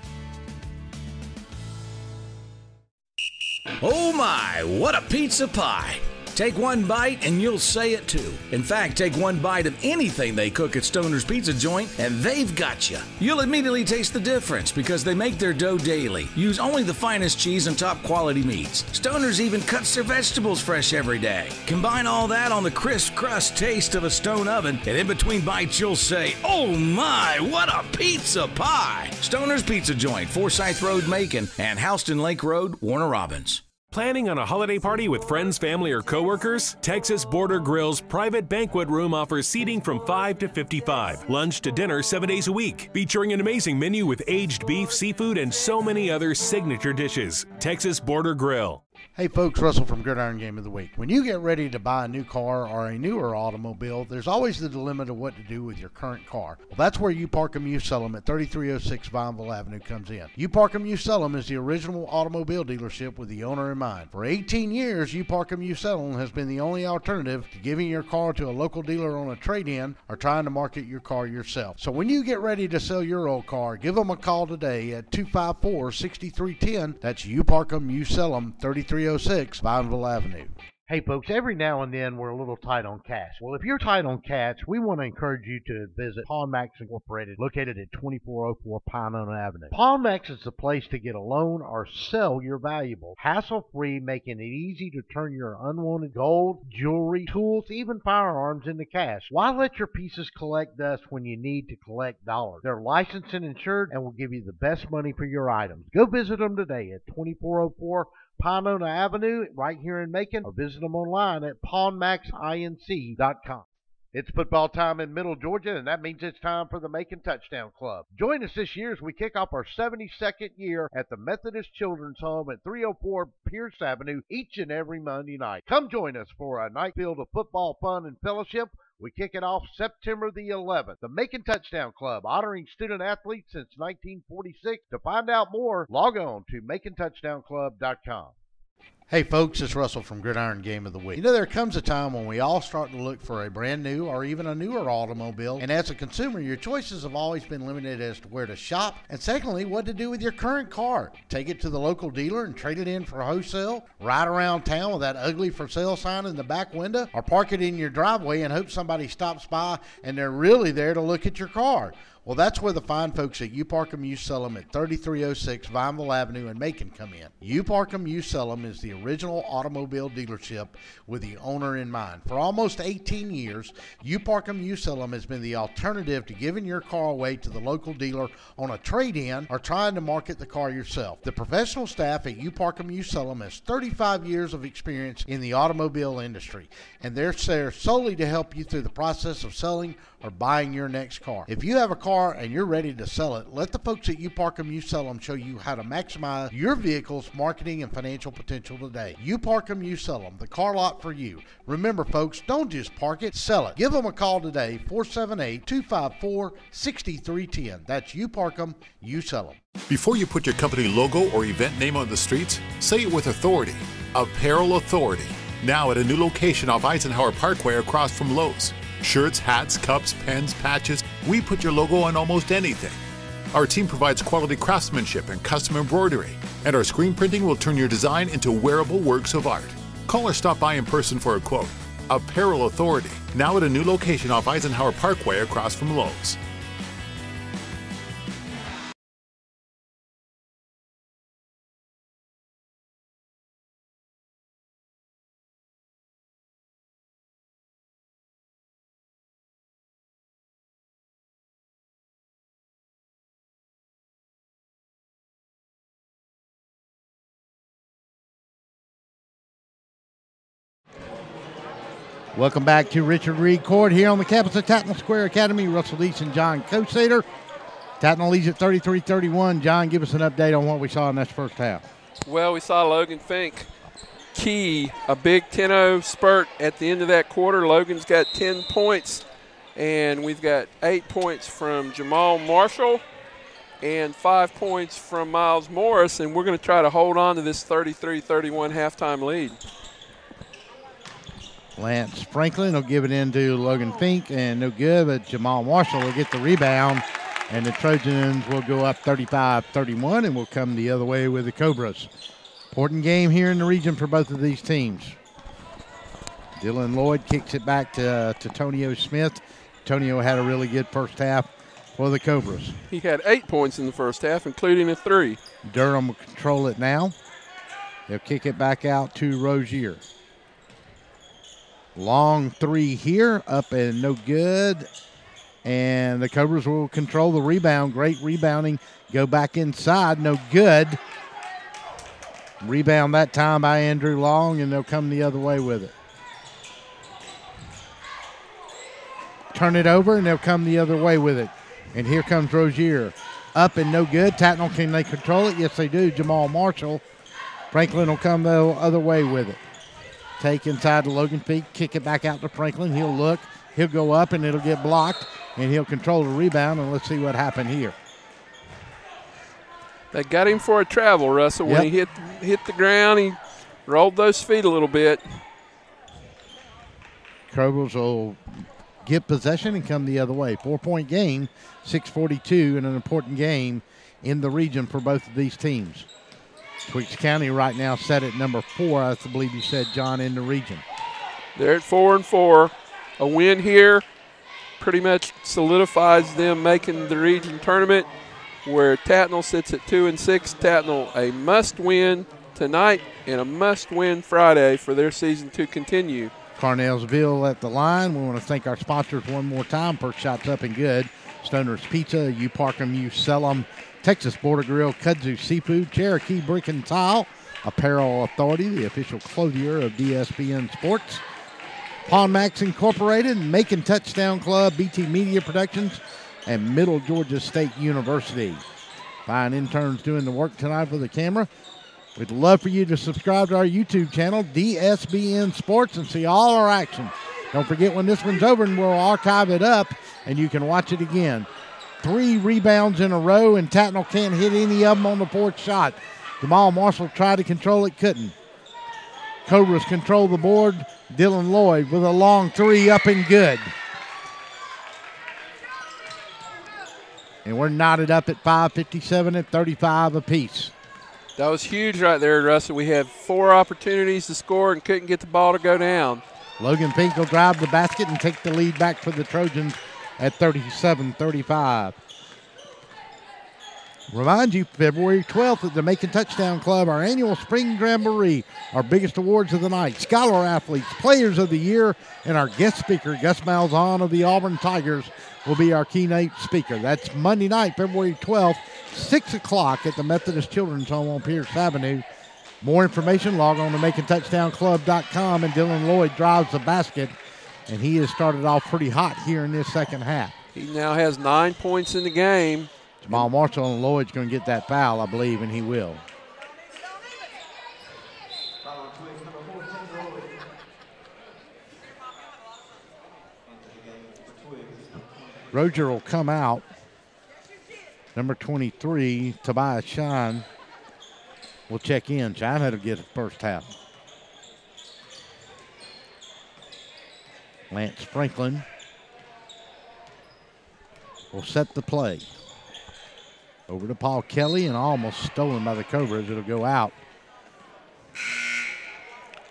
Oh my, what a pizza pie! Take one bite and you'll say it too. In fact, take one bite of anything they cook at Stoner's Pizza Joint and they've got you. You'll immediately taste the difference because they make their dough daily, use only the finest cheese and top quality meats. Stoner's even cuts their vegetables fresh every day. Combine all that on the crisp crust taste of a stone oven, and in between bites you'll say, oh my, what a pizza pie! Stoner's Pizza Joint, Forsyth Road, Macon, and Houston Lake Road, Warner Robins. Planning on a holiday party with friends, family, or coworkers? Texas Border Grill's private banquet room offers seating from 5 to 55. Lunch to dinner 7 days a week. Featuring an amazing menu with aged beef, seafood, and so many other signature dishes. Texas Border Grill. Hey folks, Russell from Gridiron Game of the Week. When you get ready to buy a new car or a newer automobile, there's always the dilemma of what to do with your current car. Well, that's where U Park 'em You Sell 'em at 3306 Vineville Avenue comes in. U Park 'em You Sell 'em is the original automobile dealership with the owner in mind. For 18 years, U Park 'em You Sell 'em has been the only alternative to giving your car to a local dealer on a trade-in or trying to market your car yourself. So when you get ready to sell your old car, give them a call today at 254-6310. That's U Park 'em You Sell 'em, 3306 Vineville Avenue. Hey folks, every now and then we're a little tight on cash. Well, if you're tight on cash, we want to encourage you to visit Pawn Max Incorporated, located at 2404 Pinona Avenue. Pawn Max is the place to get a loan or sell your valuables, hassle-free, making it easy to turn your unwanted gold, jewelry, tools, even firearms into cash. Why let your pieces collect dust when you need to collect dollars? They're licensed and insured and will give you the best money for your items. Go visit them today at 2404 Pinona Avenue right here in Macon, or visit them online at pawnmaxinc.com. It's football time in Middle Georgia, and that means it's time for the Macon Touchdown Club. Join us this year as we kick off our 72nd year at the Methodist Children's Home at 304 Pierce Avenue each and every Monday night. Come join us for a night filled of football fun and fellowship. We kick it off September the 11th. The Macon Touchdown Club, honoring student athletes since 1946. To find out more, log on to MaconTouchdownClub.com. Hey folks, it's Russell from Gridiron Game of the Week. You know, there comes a time when we all start to look for a brand new or even a newer automobile, and as a consumer, your choices have always been limited as to where to shop, and secondly, what to do with your current car. Take it to the local dealer and trade it in for wholesale, ride around town with that ugly for sale sign in the back window, or park it in your driveway and hope somebody stops by and they're really there to look at your car. Well, that's where the fine folks at You Park 'em, You Sell 'em at 3306 Vineville Avenue in Macon come in. You Park 'em, You Sell 'em is the original automobile dealership with the owner in mind. For almost 18 years, You Park 'em, You Sell 'em has been the alternative to giving your car away to the local dealer on a trade-in or trying to market the car yourself. The professional staff at You Park 'em, You Sell 'em has 35 years of experience in the automobile industry, and they're there solely to help you through the process of selling or buying your next car. If you have a car and you're ready to sell it, let the folks at You Park 'em, You Sell 'em show you how to maximize your vehicle's marketing and financial potential today. You Park 'em, You Sell 'em, the car lot for you. Remember folks, don't just park it, sell it. Give them a call today, 478-254-6310. That's You Park 'em, You Sell 'em. Before you put your company logo or event name on the streets, say it with authority. Apparel Authority. Now at a new location off Eisenhower Parkway across from Lowe's. Shirts, hats, cups, pens, patches, we put your logo on almost anything. Our team provides quality craftsmanship and custom embroidery, and our screen printing will turn your design into wearable works of art. Call or stop by in person for a quote. Apparel Authority, now at a new location off Eisenhower Parkway across from Lowe's. Welcome back to Richard Reed Court here on the campus of Tattnall Square Academy. Russell Deese and John Cosater. Tattnall leads at 33-31. John, give us an update on what we saw in this first half. Well, we saw Logan Fink key a big 10-0 spurt at the end of that quarter. Logan's got 10 points, and we've got 8 points from Jamal Marshall and 5 points from Miles Morris, and we're going to try to hold on to this 33-31 halftime lead. Lance Franklin will give it in to Logan Fink, and no good, but Jamal Marshall will get the rebound, and the Trojans will go up 35-31 and will come the other way with the Cobras. Important game here in the region for both of these teams. Dylan Lloyd kicks it back to Tonio Smith. Tonio had a really good first half for the Cobras. He had 8 points in the first half, including a 3. Durham will control it now. They'll kick it back out to Rozier. Long three here, up and no good. And the Cobras will control the rebound. Great rebounding. Go back inside, no good. Rebound that time by Andrew Long, and they'll come the other way with it. Turn it over, and they'll come the other way with it. And here comes Rozier. Up and no good. Tattnall, can they control it? Yes, they do. Jamal Marshall. Franklin will come the other way with it. Take inside to Logan Fink, kick it back out to Franklin. He'll look, he'll go up, and it'll get blocked, and he'll control the rebound, and let's see what happened here. They got him for a travel, Russell. When he hit the ground, he rolled those feet a little bit. Cobras will get possession and come the other way. 4-point game, 6:42, and an important game in the region for both of these teams. Twiggs County right now set at number 4, I believe you said, John, in the region. They're at 4-4. A win here pretty much solidifies them making the region tournament, where Tattnall sits at 2-6. Tattnall a must-win tonight and a must-win Friday for their season to continue. Carnellsville at the line. We want to thank our sponsors one more time. First shot's up and good. Stoner's Pizza, You Park 'em, You Sell 'em. Texas Border Grill, Kudzu Seafood, Cherokee Brick and Tile, Apparel Authority, the official clothier of DSBN Sports, Pawn Max Incorporated, Macon Touchdown Club, BT Media Productions, and Middle Georgia State University. Fine interns doing the work tonight for the camera. We'd love for you to subscribe to our YouTube channel, DSBN Sports, and see all our action. Don't forget, when this one's over, and we'll archive it up, and you can watch it again. 3 rebounds in a row, and Tattnall can't hit any of them on the fourth shot. Jamal Marshall tried to control it, couldn't. Cobras control the board. Dylan Lloyd with a long three, up and good. And we're knotted up at 5:57 at 35 apiece. That was huge right there, Russell. We had 4 opportunities to score and couldn't get the ball to go down. Logan Fink will drive the basket and take the lead back for the Trojans at 37-35. Remind you, February 12th at the Macon Touchdown Club, our annual Spring Jamboree, our biggest awards of the night, Scholar Athletes, Players of the Year, and our guest speaker, Gus Malzahn of the Auburn Tigers, will be our keynote speaker. That's Monday night, February 12th, 6 o'clock at the Methodist Children's Home on Pierce Avenue. More information, log on to MaconTouchdownClub.com, and Dylan Lloyd drives the basket, and he has started off pretty hot here in this second half. He now has 9 points in the game. Jamal Marshall and Lloyd's going to get that foul, I believe, and he will. Roger will come out. Number 23, Tobias Shine, will check in. Shine had to get the first half. Lance Franklin will set the play. Over to Paul Kelly, and almost stolen by the Cobras. It'll go out.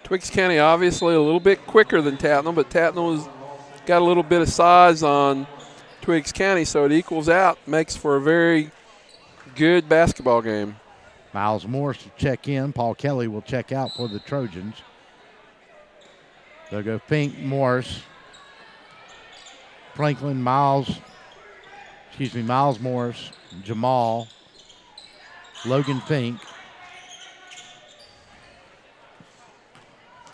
Twiggs County obviously a little bit quicker than Tattnall, but Tattnall has got a little bit of size on Twiggs County, so it equals out, makes for a very good basketball game. Miles Morris will check in. Paul Kelly will check out for the Trojans. They'll go Fink, Morris, Franklin, Miles Morris, Jamal, Logan Fink,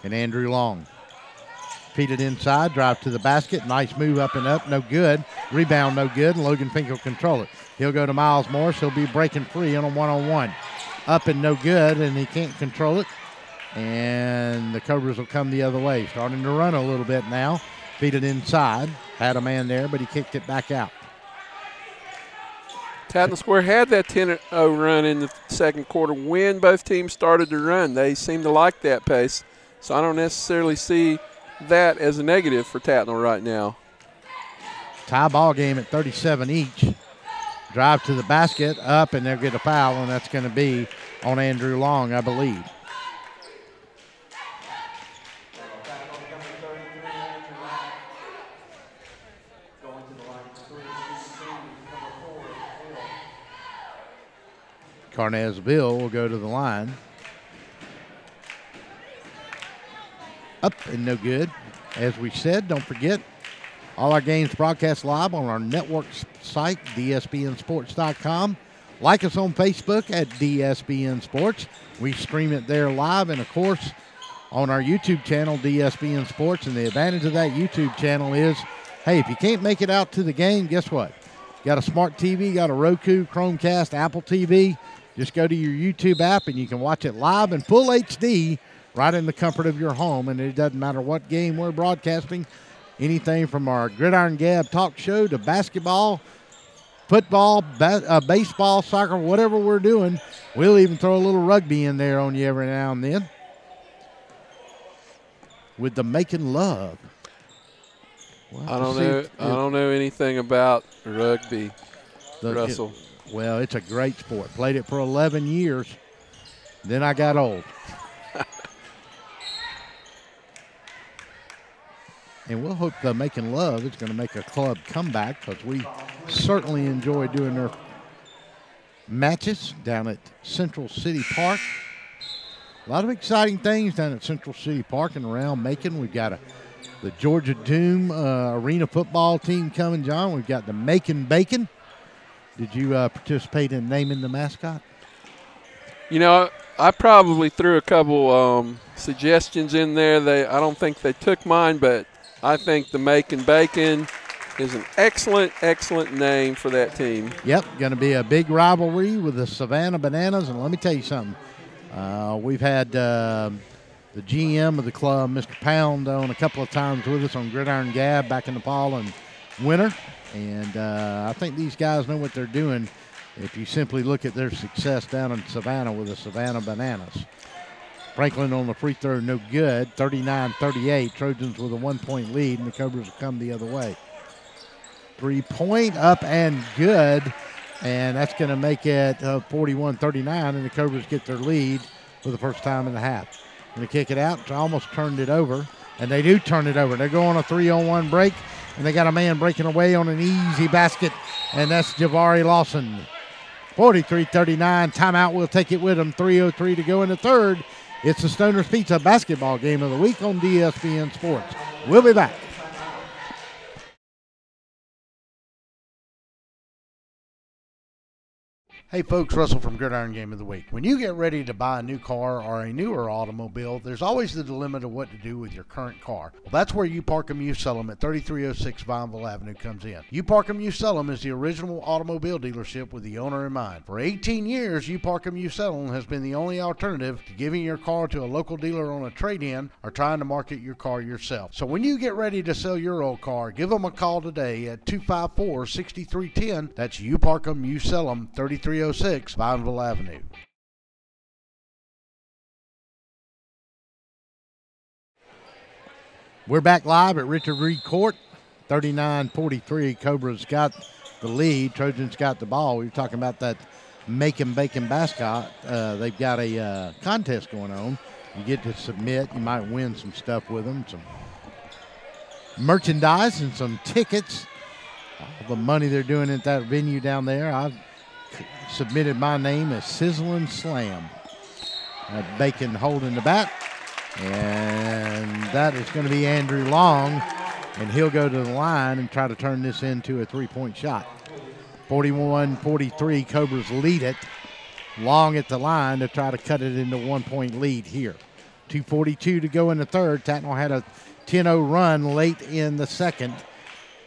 and Andrew Long. Feed it inside, drive to the basket. Nice move up and up, no good. Rebound, no good, and Logan Fink will control it. He'll go to Miles Morris. He'll be breaking free on a one-on-one. Up and no good, and he can't control it. And the Cobras will come the other way. Starting to run a little bit now. Feed it inside. Had a man there, but he kicked it back out. Tattnall Square had that 10-0 run in the second quarter when both teams started to run. They seem to like that pace, so I don't necessarily see that as a negative for Tattnall right now. Tie ball game at 37 each. Drive to the basket, up, and they'll get a foul, and that's going to be on Andrew Long, I believe. Carnazville will go to the line. Up and no good. As we said, don't forget, all our games broadcast live on our network site, DSBNsports.com. Like us on Facebook at DSBN Sports. We stream it there live, and, of course, on our YouTube channel, DSBN Sports. And the advantage of that YouTube channel is, hey, if you can't make it out to the game, guess what? You got a smart TV, got a Roku, Chromecast, Apple TV. Just go to your YouTube app, and you can watch it live in full HD right in the comfort of your home. And it doesn't matter what game we're broadcasting. Anything from our Gridiron Gab talk show to basketball, football, baseball, soccer, whatever we're doing. We'll even throw a little rugby in there on you every now and then. With the Making Love. I don't know anything about rugby, Russell. Well, it's a great sport. Played it for 11 years. Then I got old. And we'll hope the Making Love is going to make a club comeback, because we certainly enjoy doing their matches down at Central City Park. A lot of exciting things down at Central City Park and around Macon. We've got the Georgia Doom arena football team coming, John. We've got the Macon Bacon. Did you participate in naming the mascot? You know, I probably threw a couple suggestions in there. I don't think they took mine, but I think the Macon Bacon is an excellent, excellent name for that team. Yep, going to be a big rivalry with the Savannah Bananas. And let me tell you something. We've had the GM of the club, Mr. Pound, on a couple of times with us on Gridiron Gab back in the fall and winter. And I think these guys know what they're doing if you simply look at their success down in Savannah with the Savannah Bananas. Franklin on the free throw, no good. 39-38. Trojans with a 1-point lead, and the Cobras will come the other way. 3-point up and good, and that's going to make it 41-39, and the Cobras get their lead for the first time in the half. Going to kick it out. Almost turned it over, and they do turn it over. They're going a 3-on-1 break, and they got a man breaking away on an easy basket, and that's Javari Lawson. 43-39. Timeout. We'll take it with them. 3:03 to go in the third. It's the Stoner's Pizza basketball game of the week on DSPN Sports. We'll be back. Hey folks, Russell from Gridiron Game of the Week. When you get ready to buy a new car or a newer automobile, there's always the dilemma of what to do with your current car. Well, that's where You Park 'Em, You Sell 'Em at 3306 Vineville Avenue comes in. You Park 'Em, You Sell 'Em is the original automobile dealership with the owner in mind. For 18 years, You Park 'Em, You Sell 'Em has been the only alternative to giving your car to a local dealer on a trade-in or trying to market your car yourself. So when you get ready to sell your old car, give them a call today at 254-6310. That's You Park 'Em, You Sell 'Em, 3306 Vineville Avenue. We're back live at Richard Reed Court. 39-43. Cobras got the lead. Trojans got the ball. We were talking about that Macon Bacon basket. They've got a contest going on. You get to submit. You might win some stuff with them, some merchandise and some tickets. All the money they're doing at that venue down there. I've submitted my name as Sizzling Slam. Bacon holding the bat. And that is going to be Andrew Long. And he'll go to the line and try to turn this into a three-point shot. 41-43, Cobras lead it. Long at the line to try to cut it into 1-point lead here. 2:42 to go in the third. Tattnall had a 10-0 run late in the second.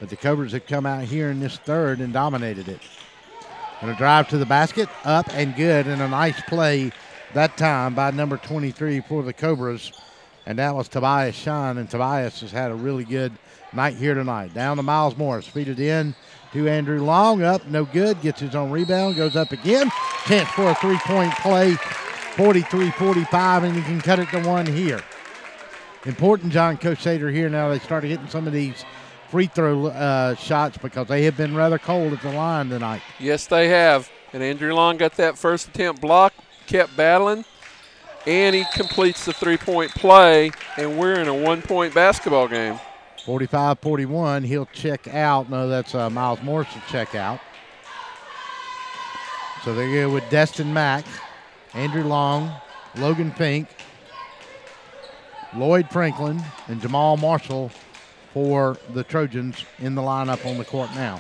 But the Cobras have come out here in this third and dominated it. Going to drive to the basket, up and good, and a nice play that time by number 23 for the Cobras, and that was Tobias Shine, and Tobias has had a really good night here tonight. Down to Miles Morris, feed it in to Andrew Long, up, no good, gets his own rebound, goes up again, chance for a three-point play, 43-45, and he can cut it to one here. Important, John Coach Sater here now. They started hitting some of these free throw shots because they have been rather cold at the line tonight. Yes, they have. And Andrew Long got that first attempt blocked, kept battling, and he completes the three-point play, and we're in a one-point basketball game. 45-41, he'll check out. No, that's Miles Morris will check out. So they go with Destin Mack, Andrew Long, Logan Fink, Lloyd Franklin, and Jamal Marshall for the Trojans in the lineup on the court now.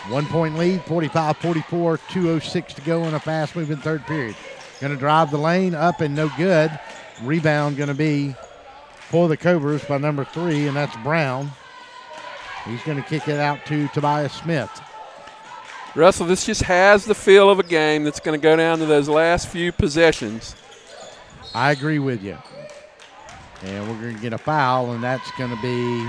1-point lead, 45-44, 2:06 to go in a fast-moving third period. Going to drive the lane, up and no good. Rebound going to be for the Cobras by number 3, and that's Brown. He's going to kick it out to Tobias Smith. Russell, this just has the feel of a game that's going to go down to those last few possessions. I agree with you. And we're going to get a foul, and that's going to be,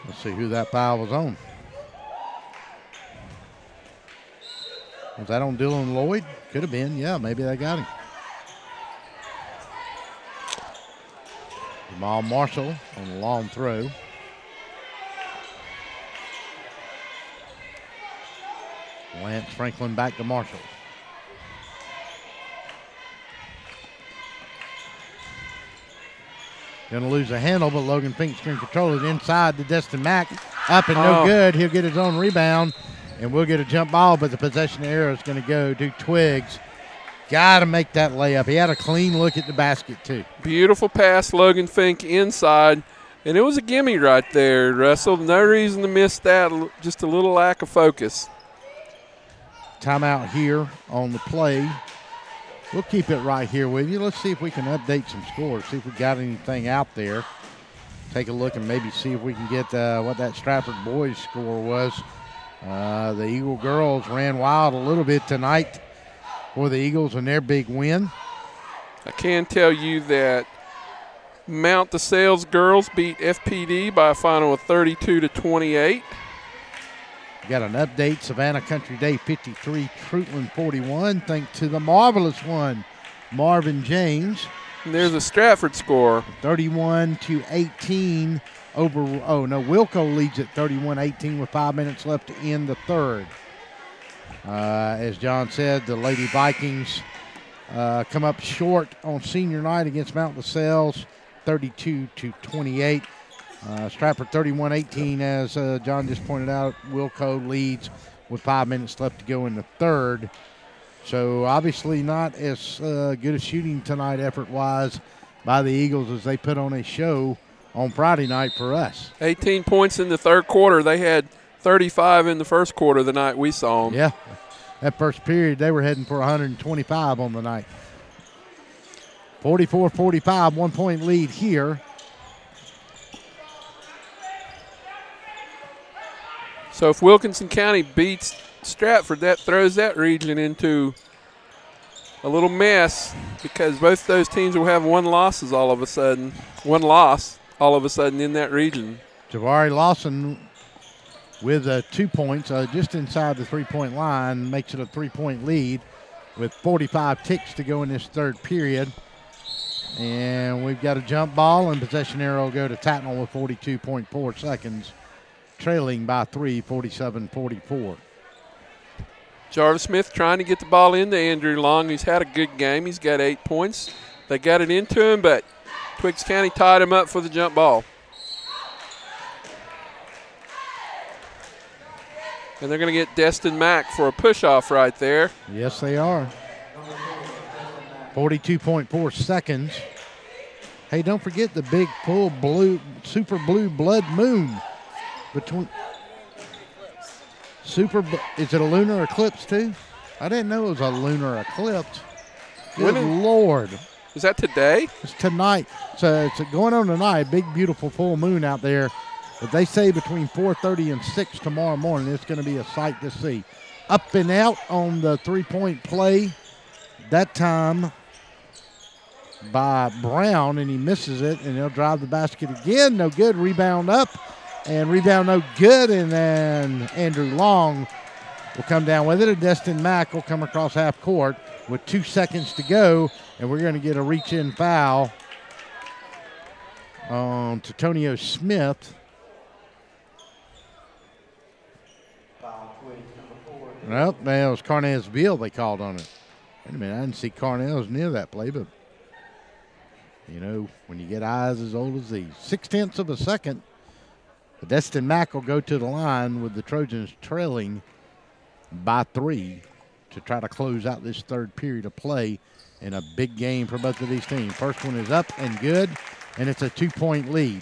let's see who that foul was on. Was that on Dylan Lloyd? Could have been. Yeah, maybe they got him. Jamal Marshall on the long throw. Lance Franklin back to Marshall. Going to lose the handle, but Logan Fink's going to control it inside to Destin Mack. Up and no good. He'll get his own rebound, and we'll get a jump ball, but the possession error is going to go to Twiggs. Got to make that layup. He had a clean look at the basket, too. Beautiful pass, Logan Fink inside, and it was a gimme right there, Russell. No reason to miss that, just a little lack of focus. Timeout here on the play. We'll keep it right here with you. Let's see if we can update some scores, see if we got anything out there. Take a look and maybe see if we can get what that Stratford boys score was. The Eagle girls ran wild a little bit tonight for the Eagles in their big win. I can tell you that Mount DeSales girls beat FPD by a final of 32-28. We got an update, Savannah Country Day 53, Fruitland 41, thanks to the marvelous one, Marvin James. And there's a Stratford score. 31-18 over, Wilco leads at 31-18 with 5 minutes left to end the third. As John said, the Lady Vikings come up short on senior night against Mount LaSalle's 32-28. Stratford 31-18, as John just pointed out. Wilco leads with 5 minutes left to go in the third. So obviously not as good a shooting tonight effort-wise by the Eagles as they put on a show on Friday night for us. 18 points in the third quarter. They had 35 in the first quarter the night we saw them. Yeah, that first period they were heading for 125 on the night. 44-45, 1 point lead here. So if Wilkinson County beats Stratford, that throws that region into a little mess because both those teams will have one loss all of a sudden in that region. Javari Lawson with 2 points just inside the three-point line makes it a 3-point lead with 45 ticks to go in this third period. And we've got a jump ball, and possession arrow will go to Tattnall with 42.4 seconds, trailing by 3, 47-44. Jarvis Smith trying to get the ball into Andrew Long, who's had a good game. He's got 8 points. They got it into him, but Twiggs County tied him up for the jump ball. And they're going to get Destin Mack for a push-off right there. Yes, they are. 42.4 seconds. Hey, don't forget the big full blue, super blue blood moon between. Is it a lunar eclipse too? I didn't know it was a lunar eclipse. Good Lord. Is that today? It's tonight. So it's going on tonight. Big, beautiful full moon out there. But they say between 4:30 and 6 tomorrow morning, it's going to be a sight to see. Up and out on the three-point play. That time by Brown, and he misses it, and he'll drive the basket again. No good. Rebound up, and rebound no good. And then Andrew Long will come down with it. And Destin Mack will come across half court with 2 seconds to go, and we're going to get a reach-in foul on Tatonio Smith. Nope, that was Carnez-Ville they called on it. Wait a minute, I didn't see Carnez near that play, but, you know, when you get eyes as old as these. 0.6 of a second. But Destin Mack will go to the line with the Trojans trailing by 3 to try to close out this third period of play in a big game for both of these teams. First one is up and good, and it's a 2-point lead.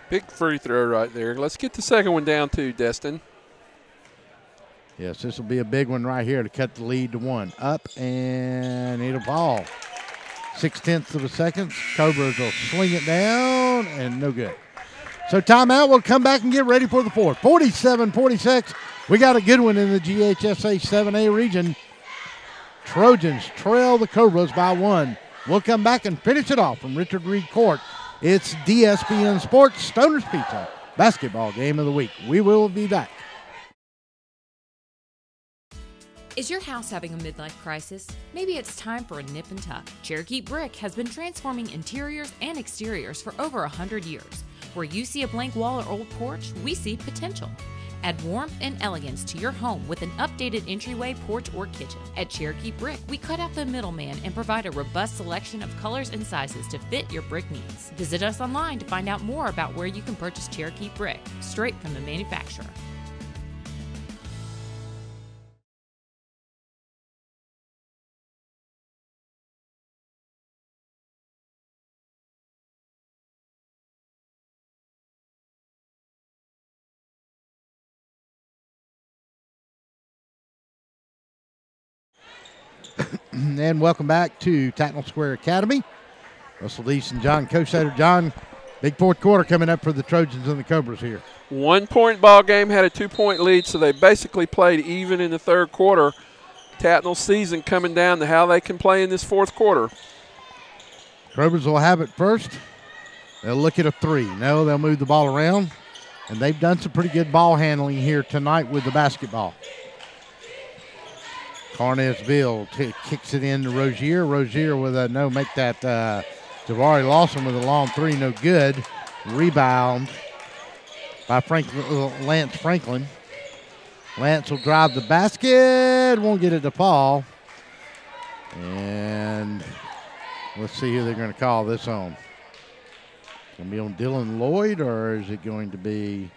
Big free throw right there. Let's get the second one down too, Destin. Yes, this will be a big one right here to cut the lead to 1. Up, and it'll fall. 0.6 of a second. Cobras will sling it down, and no good. So timeout. We'll come back and get ready for the fourth. 47-46. We got a good one in the GHSA 7A region. Trojans trail the Cobras by 1. We'll come back and finish it off from Richard Reed Court. It's DSPN Sports Stoner's Pizza basketball game of the week. We will be back. Is your house having a midlife crisis? Maybe it's time for a nip and tuck. Cherokee Brick has been transforming interiors and exteriors for over 100 years. Where you see a blank wall or old porch, we see potential. Add warmth and elegance to your home with an updated entryway, porch, or kitchen. At Cherokee Brick, we cut out the middleman and provide a robust selection of colors and sizes to fit your brick needs. Visit us online to find out more about where you can purchase Cherokee Brick, straight from the manufacturer. And welcome back to Tattnall Square Academy. Russell Deese and John Kosader. John, big fourth quarter coming up for the Trojans and the Cobras here. 1 point ball game, had a 2-point lead, so they basically played even in the third quarter. Tattnall's season coming down to how they can play in this fourth quarter. Cobras will have it first. They'll look at a 3. No, they'll move the ball around. And they've done some pretty good ball handling here tonight with the basketball. Carnesville kicks it in to Rozier. Rozier with a no, make that Javari Lawson with a long three, no good. Rebound by Lance Franklin. Lance will drive the basket, won't get it to Paul. And let's see who they're going to call this on. Going to be on Dylan Lloyd, or is it going to be,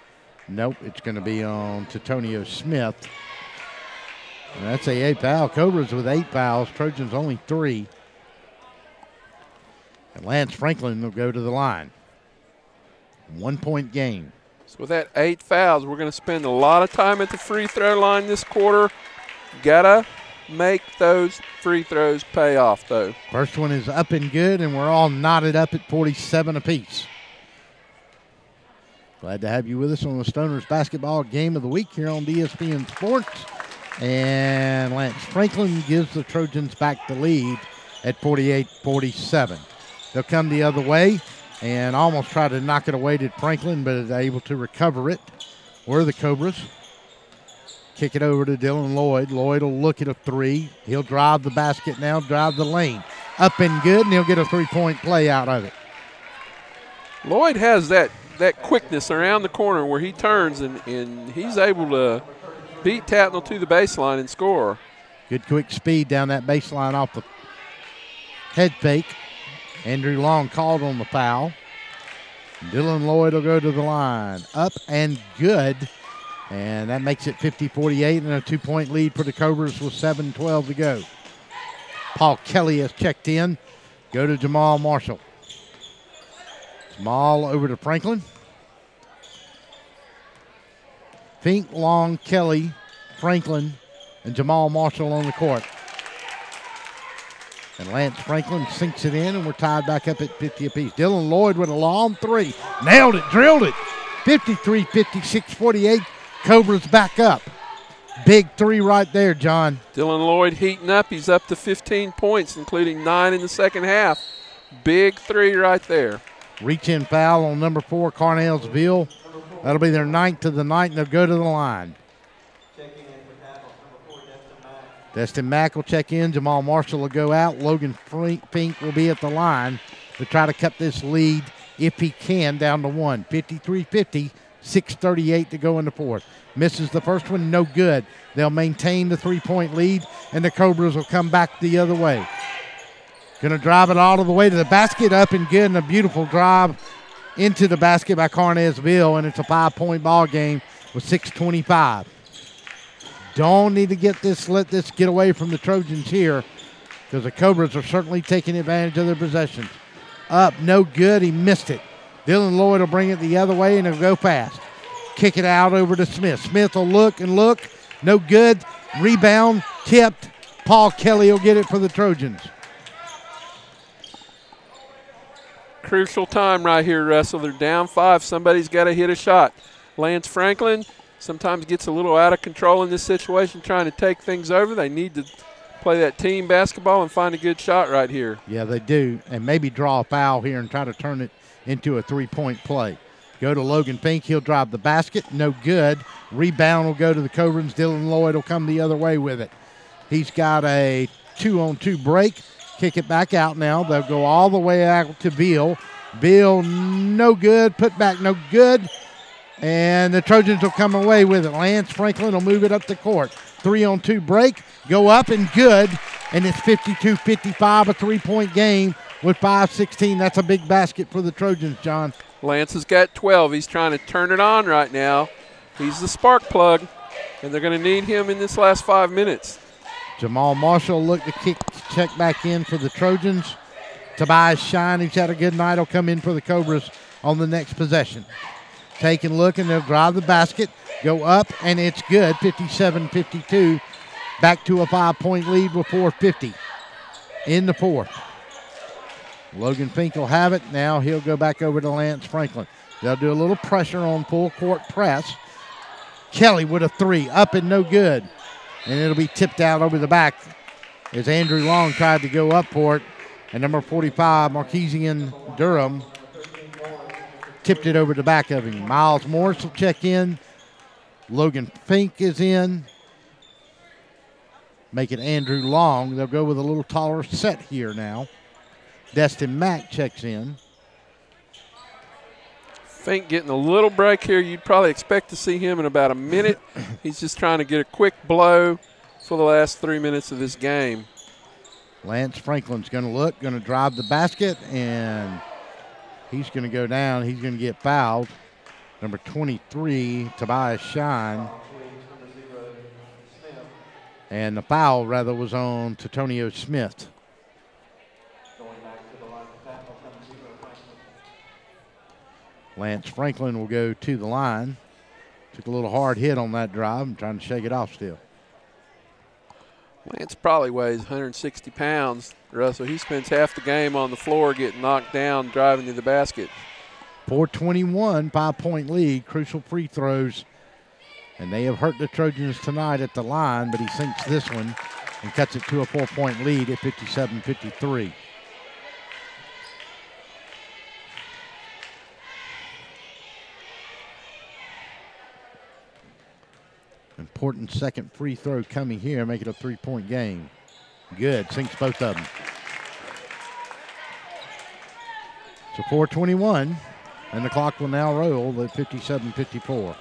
nope, it's going to be on Tatonio Smith. And that's a 8 foul. Cobras with 8 fouls. Trojans only 3. And Lance Franklin will go to the line. 1 point game. So with that 8 fouls, we're going to spend a lot of time at the free throw line this quarter. Gotta make those free throws pay off, though. First one is up and good, and we're all knotted up at 47 apiece. Glad to have you with us on the Stoners Basketball Game of the Week here on ESPN Sports. And Lance Franklin gives the Trojans back the lead at 48-47. They'll come the other way and almost try to knock it away to Franklin, but is able to recover it. Where are the Cobras? Kick it over to Dylan Lloyd. Lloyd will look at a three. He'll drive the basket now, drive the lane. Up and good, and he'll get a three-point play out of it. Lloyd has that quickness around the corner where he turns, and he's able to beat Tattnall to the baseline and score. Good quick speed down that baseline off the head fake. Andrew Long called on the foul. Dylan Lloyd will go to the line. Up and good. And that makes it 50-48 and a 2-point lead for the Cobras with 7:12 to go. Paul Kelly has checked in. Go to Jamal Marshall. Jamal over to Franklin. Fink, Long, Kelly, Franklin, and Jamal Marshall on the court. And Lance Franklin sinks it in, and we're tied back up at 50 apiece. Dylan Lloyd with a long three. Nailed it, drilled it. 53-56, 48. Cobras back up. Big three right there, John. Dylan Lloyd heating up. He's up to 15 points, including 9 in the second half. Big three right there. Reach-in foul on number 4, Carnesville. That'll be their 9th of the night, and they'll go to the line. Destin Mack will check in. Jamal Marshall will go out. Logan Fink will be at the line to try to cut this lead, if he can, down to 1. 53-50, 6:38 to go in the fourth. Misses the first one, no good. They'll maintain the 3-point lead, and the Cobras will come back the other way. Going to drive it all the way to the basket, up and good, and a beautiful drive into the basket by Carnesville, and it's a 5-point ball game with 6:25. Don't need to let this get away from the Trojans here, because the Cobras are certainly taking advantage of their possessions. Up, no good. He missed it. Dylan Lloyd will bring it the other way, and he'll go fast. Kick it out over to Smith. Smith will look and look. No good. Rebound, tipped. Paul Kelly will get it for the Trojans. Crucial time right here, Russell. They're down 5. Somebody's got to hit a shot. Lance Franklin sometimes gets a little out of control in this situation, trying to take things over. They need to play that team basketball and find a good shot right here. Yeah, they do, and maybe draw a foul here and try to turn it into a 3-point play. Go to Logan Fink. He'll drive the basket. No good. Rebound will go to the Cobrans. Dylan Lloyd will come the other way with it. He's got a 2-on-2 break. Kick it back out now. They'll go all the way out to Beal. Beal, no good. Put back, no good. And the Trojans will come away with it. Lance Franklin will move it up the court. 3-on-2 break. Go up and good. And it's 52-55, a 3-point game with 5:16. That's a big basket for the Trojans, John. Lance has got 12. He's trying to turn it on right now. He's the spark plug, and they're going to need him in this last 5 minutes. Jamal Marshall look to check back in for the Trojans. Tobias Shine, who's had a good night, will come in for the Cobras on the next possession. Take and look, and they'll drive the basket, go up, and it's good, 57-52. Back to a 5-point lead with 4:50 in the fourth. Logan Fink will have it. Now he'll go back over to Lance Franklin. They'll do a little pressure on full court press. Kelly with a 3, up and no good. And it'll be tipped out over the back as Andrew Long tried to go up for it. And number 45, Marquesian Durham, tipped it over the back of him. Miles Morris will check in. Logan Fink is in. Make it Andrew Long. They'll go with a little taller set here now. Destin Mack checks in. Fink getting a little break here. You'd probably expect to see him in about a minute. He's just trying to get a quick blow for the last 3 minutes of this game. Lance Franklin's going to look, going to drive the basket, and he's going to go down. He's going to get fouled. Number 23, Tobias Shine. And the foul, rather, was on Tatonio Smith. Lance Franklin will go to the line. Took a little hard hit on that drive. I'm trying to shake it off still. Lance probably weighs 160 pounds, Russell. He spends half the game on the floor getting knocked down, driving to the basket. 4:21, 5-point lead, crucial free throws. And they have hurt the Trojans tonight at the line, but he sinks this one and cuts it to a 4-point lead at 57-53. Important second free throw coming here, make it a 3-point game. Good, sinks both of them. So 4:21, and the clock will now roll at 57-54.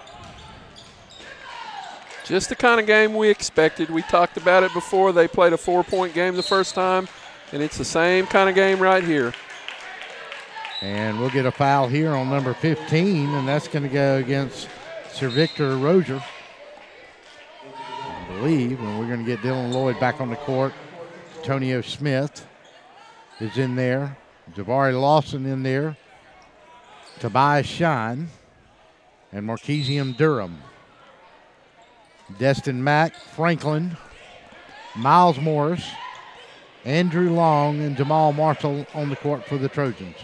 Just the kind of game we expected. We talked about it before. They played a 4-point game the first time, and it's the same kind of game right here. And we'll get a foul here on number 15, and that's going to go against Sir Victor Rozier, I believe. And we're going to get Dylan Lloyd back on the court. Antonio Smith is in there. Jabari Lawson in there. Tobias Shine and Marquesium Durham. Destin Mack, Franklin, Miles Morris, Andrew Long, and Jamal Marshall on the court for the Trojans.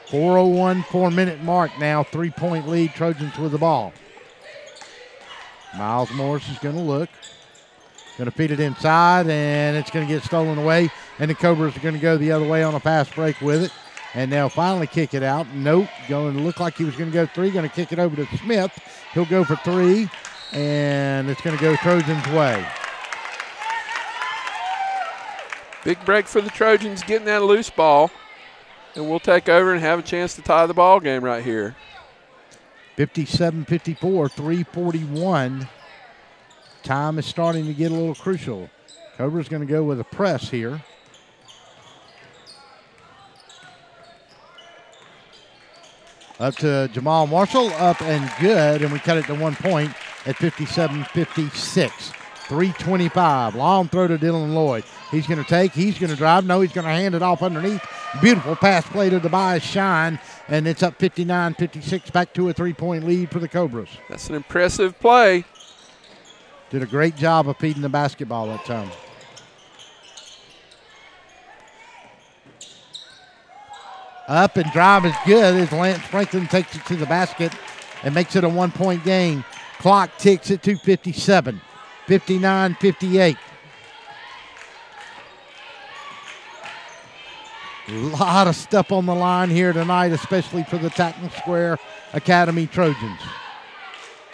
4:01, 4-minute mark now, 3-point lead, Trojans with the ball. Miles Morris is going to look. Going to feed it inside, and it's going to get stolen away. And the Cobras are going to go the other way on a fast break with it. And they'll finally kick it out. Nope, going to look like he was going to go three. Going to kick it over to Smith. He'll go for three, and it's going to go Trojans' way. Big break for the Trojans, getting that loose ball. And we'll take over and have a chance to tie the ball game right here. 57-54, 3:41. Time is starting to get a little crucial. Cobra's going to go with a press here. Up to Jamal Marshall, up and good, and we cut it to 1 point at 57-56. 3:25, long throw to Dylan Lloyd. He's going to take, he's going to drive. No, he's going to hand it off underneath. Beautiful pass play to Tobias Shine, and it's up 59-56, back to a 3-point lead for the Cobras. That's an impressive play. Did a great job of feeding the basketball that time. Up and drive is good as Lance Franklin takes it to the basket and makes it a 1-point game. Clock ticks at 2:57, 59-58. A lot of stuff on the line here tonight, especially for the Tattnall Square Academy Trojans.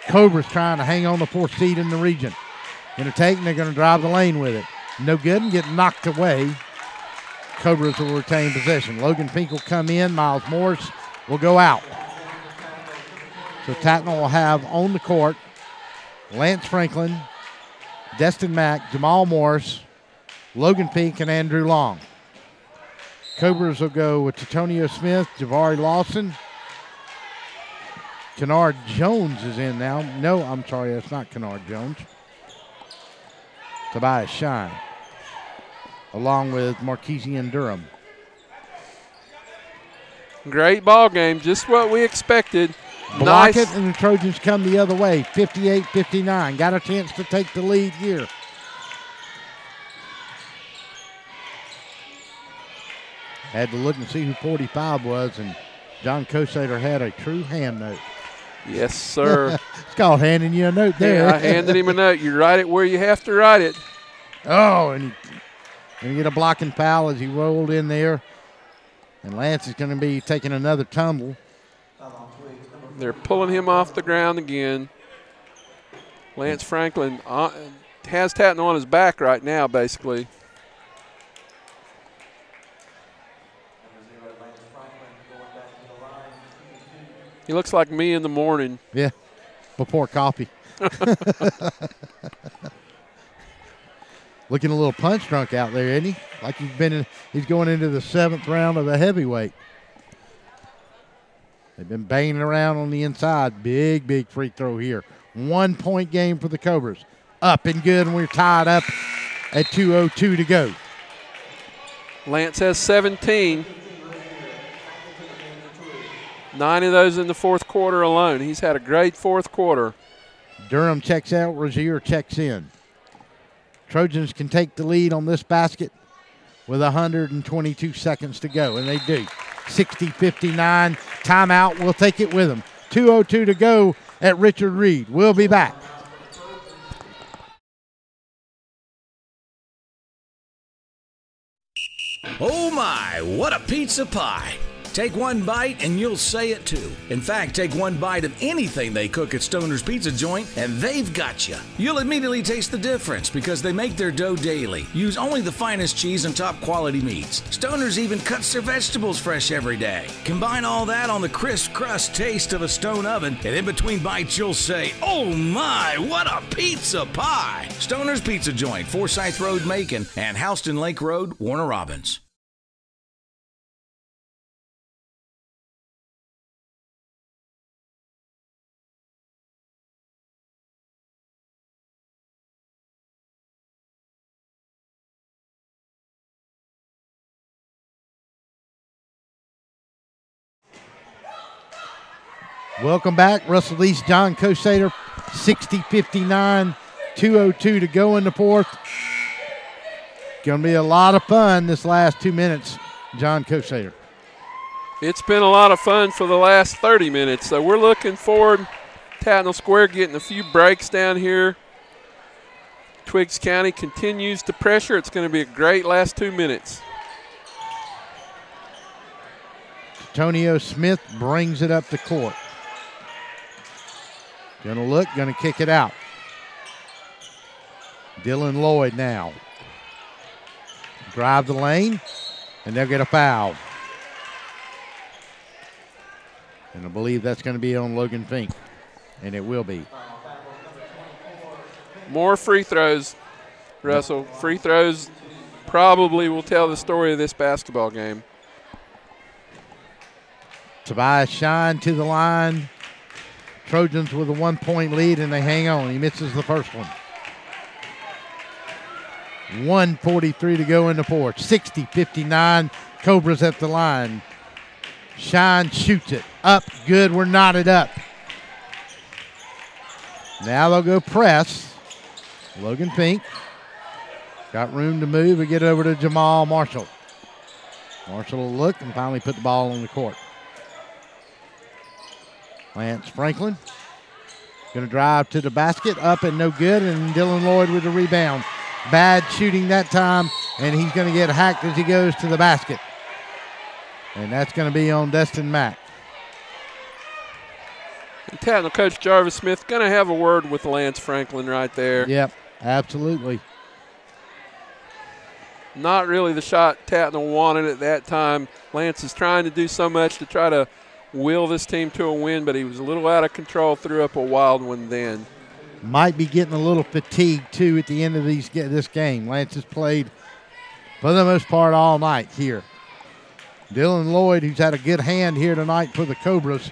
Cobra's trying to hang on the 4th seed in the region. Going to take, and they're going to drive the lane with it. No good, and get knocked away. Cobras will retain possession. Logan Fink will come in. Miles Morris will go out. So Tattnall will have on the court Lance Franklin, Destin Mack, Jamal Morris, Logan Fink, and Andrew Long. Cobras will go with Tatonio Smith, Javari Lawson. Kennard Jones is in now. No, I'm sorry, that's not Kennard Jones. Tobias Shine, along with Marquesian Durham. Great ball game, just what we expected. Block Nice. it, and the Trojans come the other way, 58-59. Got a chance to take the lead here. Had to look and see who 45 was, and John Kosater had a true hand note. Yes, sir. It's called handing you a note there. Yeah, I handed him a note. You write it where you have to write it. Oh, and he get a blocking foul as he rolled in there. And Lance is going to be taking another tumble. They're pulling him off the ground again. Lance Franklin has Tattnall on his back right now, basically. He looks like me in the morning. Yeah, before coffee. Looking a little punch drunk out there, isn't he? Like he's going into the 7th round of a heavyweight. They've been banging around on the inside. Big free throw here. 1 point game for the Cobras. Up and good, and we're tied up at 2:02 to go. Lance has 17. 9 of those in the 4th quarter alone. He's had a great 4th quarter. Durham checks out. Rozier checks in. Trojans can take the lead on this basket with 122 seconds to go, and they do. 60-59. Timeout. We'll take it with them. 2:02 to go at Richard Reed. We'll be back. Oh my, what a pizza pie! Take one bite and you'll say it too. In fact, take one bite of anything they cook at Stoner's Pizza Joint and they've got you. You'll immediately taste the difference because they make their dough daily, use only the finest cheese and top quality meats. Stoner's even cuts their vegetables fresh every day. Combine all that on the crisp crust taste of a stone oven, and in between bites you'll say, oh my, what a pizza pie! Stoner's Pizza Joint, Forsyth Road, Macon, and Houston Lake Road, Warner Robins. Welcome back. Russell East, John Kosater, 60-59, 2:02 to go in the 4th. Going to be a lot of fun this last 2 minutes, John Kosater. It's been a lot of fun for the last 30 minutes, so we're looking forward. Tattnall Square getting a few breaks down here. Twiggs County continues to pressure. It's going to be a great last 2 minutes. Antonio Smith brings it up the court. Going to look, going to kick it out. Dylan Lloyd now. Drive the lane, and they'll get a foul. And I believe that's going to be on Logan Fink, and it will be. More free throws, Russell. Free throws probably will tell the story of this basketball game. Tobias Shine to the line. Trojans with a 1 point lead, and they hang on. He misses the first one. 1:43 to go in the 4th. 60-59. Cobras at the line. Shine shoots it. Up. Good. We're knotted up. Now they'll go press. Logan Fink. Got room to move and get over to Jamal Marshall. Marshall will look and finally put the ball on the court. Lance Franklin going to drive to the basket, up and no good, and Dylan Lloyd with the rebound. Bad shooting that time, and he's going to get hacked as he goes to the basket. And that's going to be on Destin Mack. And Tattnall coach Jarvis Smith going to have a word with Lance Franklin right there. Yep, absolutely. Not really the shot Tattnall wanted at that time. Lance is trying to do so much to try to will this team to a win, but he was a little out of control, threw up a wild one then. Might be getting a little fatigued, too, at the end of this game. Lance has played, for the most part, all night here. Dylan Lloyd, who's had a good hand here tonight for the Cobras,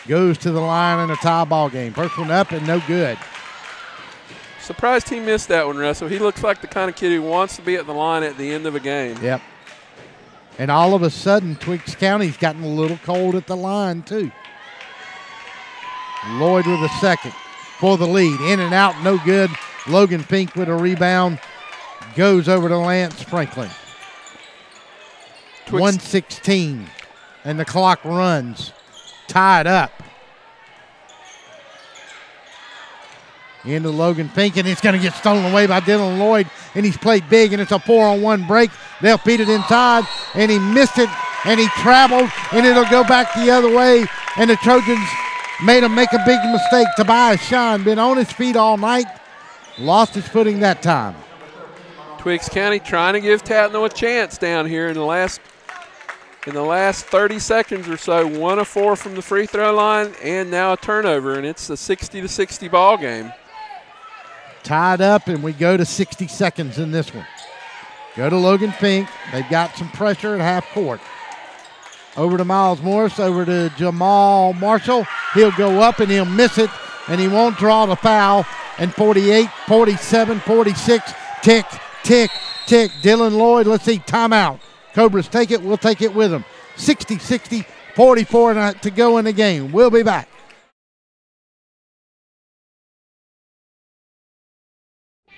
goes to the line in a tie ball game. First one up and no good. Surprised he missed that one, Russell. He looks like the kind of kid who wants to be at the line at the end of a game. Yep. And all of a sudden, Twiggs County's gotten a little cold at the line, too. Lloyd with a second for the lead. In and out, no good. Logan Fink with a rebound. Goes over to Lance Franklin. 1:16, and the clock runs. Tied up. Into Logan Fink, and it's going to get stolen away by Dylan Lloyd, and he's played big, and it's a 4-on-1 break. They'll feed it inside, and he missed it, and he traveled, and it'll go back the other way, and the Trojans made him make a big mistake. Tobias Shine been on his feet all night. Lost his footing that time. Twiggs County trying to give Tattnall a chance down here in the last 30 seconds or so. 1 of 4 from the free throw line, and now a turnover, and it's a 60-60 ball game. Tied up, and we go to 60 seconds in this one. Go to Logan Fink. They've got some pressure at half court. Over to Miles Morris, over to Jamal Marshall. He'll go up and he'll miss it, and he won't draw the foul. And 48, 47, 46, tick, tick, tick. Dylan Lloyd, let's see, timeout. Cobras take it, we'll take it with them. 60-60, 44 to go in the game. We'll be back.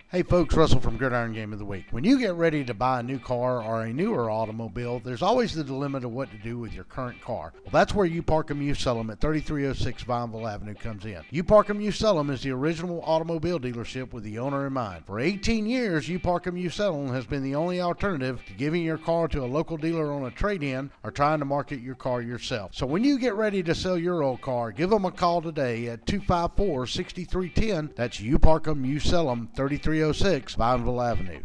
Hey folks, Russell from Gridiron Game of the Week. When you get ready to buy a new car or a newer automobile, there's always the dilemma of what to do with your current car. Well, that's where You Park 'Em, You Sell 'Em at 3306 Vineville Avenue comes in. You Park 'Em, You Sell 'Em is the original automobile dealership with the owner in mind. For 18 years, You Park 'Em, You Sell 'Em has been the only alternative to giving your car to a local dealer on a trade-in or trying to market your car yourself. So when you get ready to sell your old car, give them a call today at 254-6310. That's You Park 'Em, You Sell 'Em, 3306 Vineville Avenue.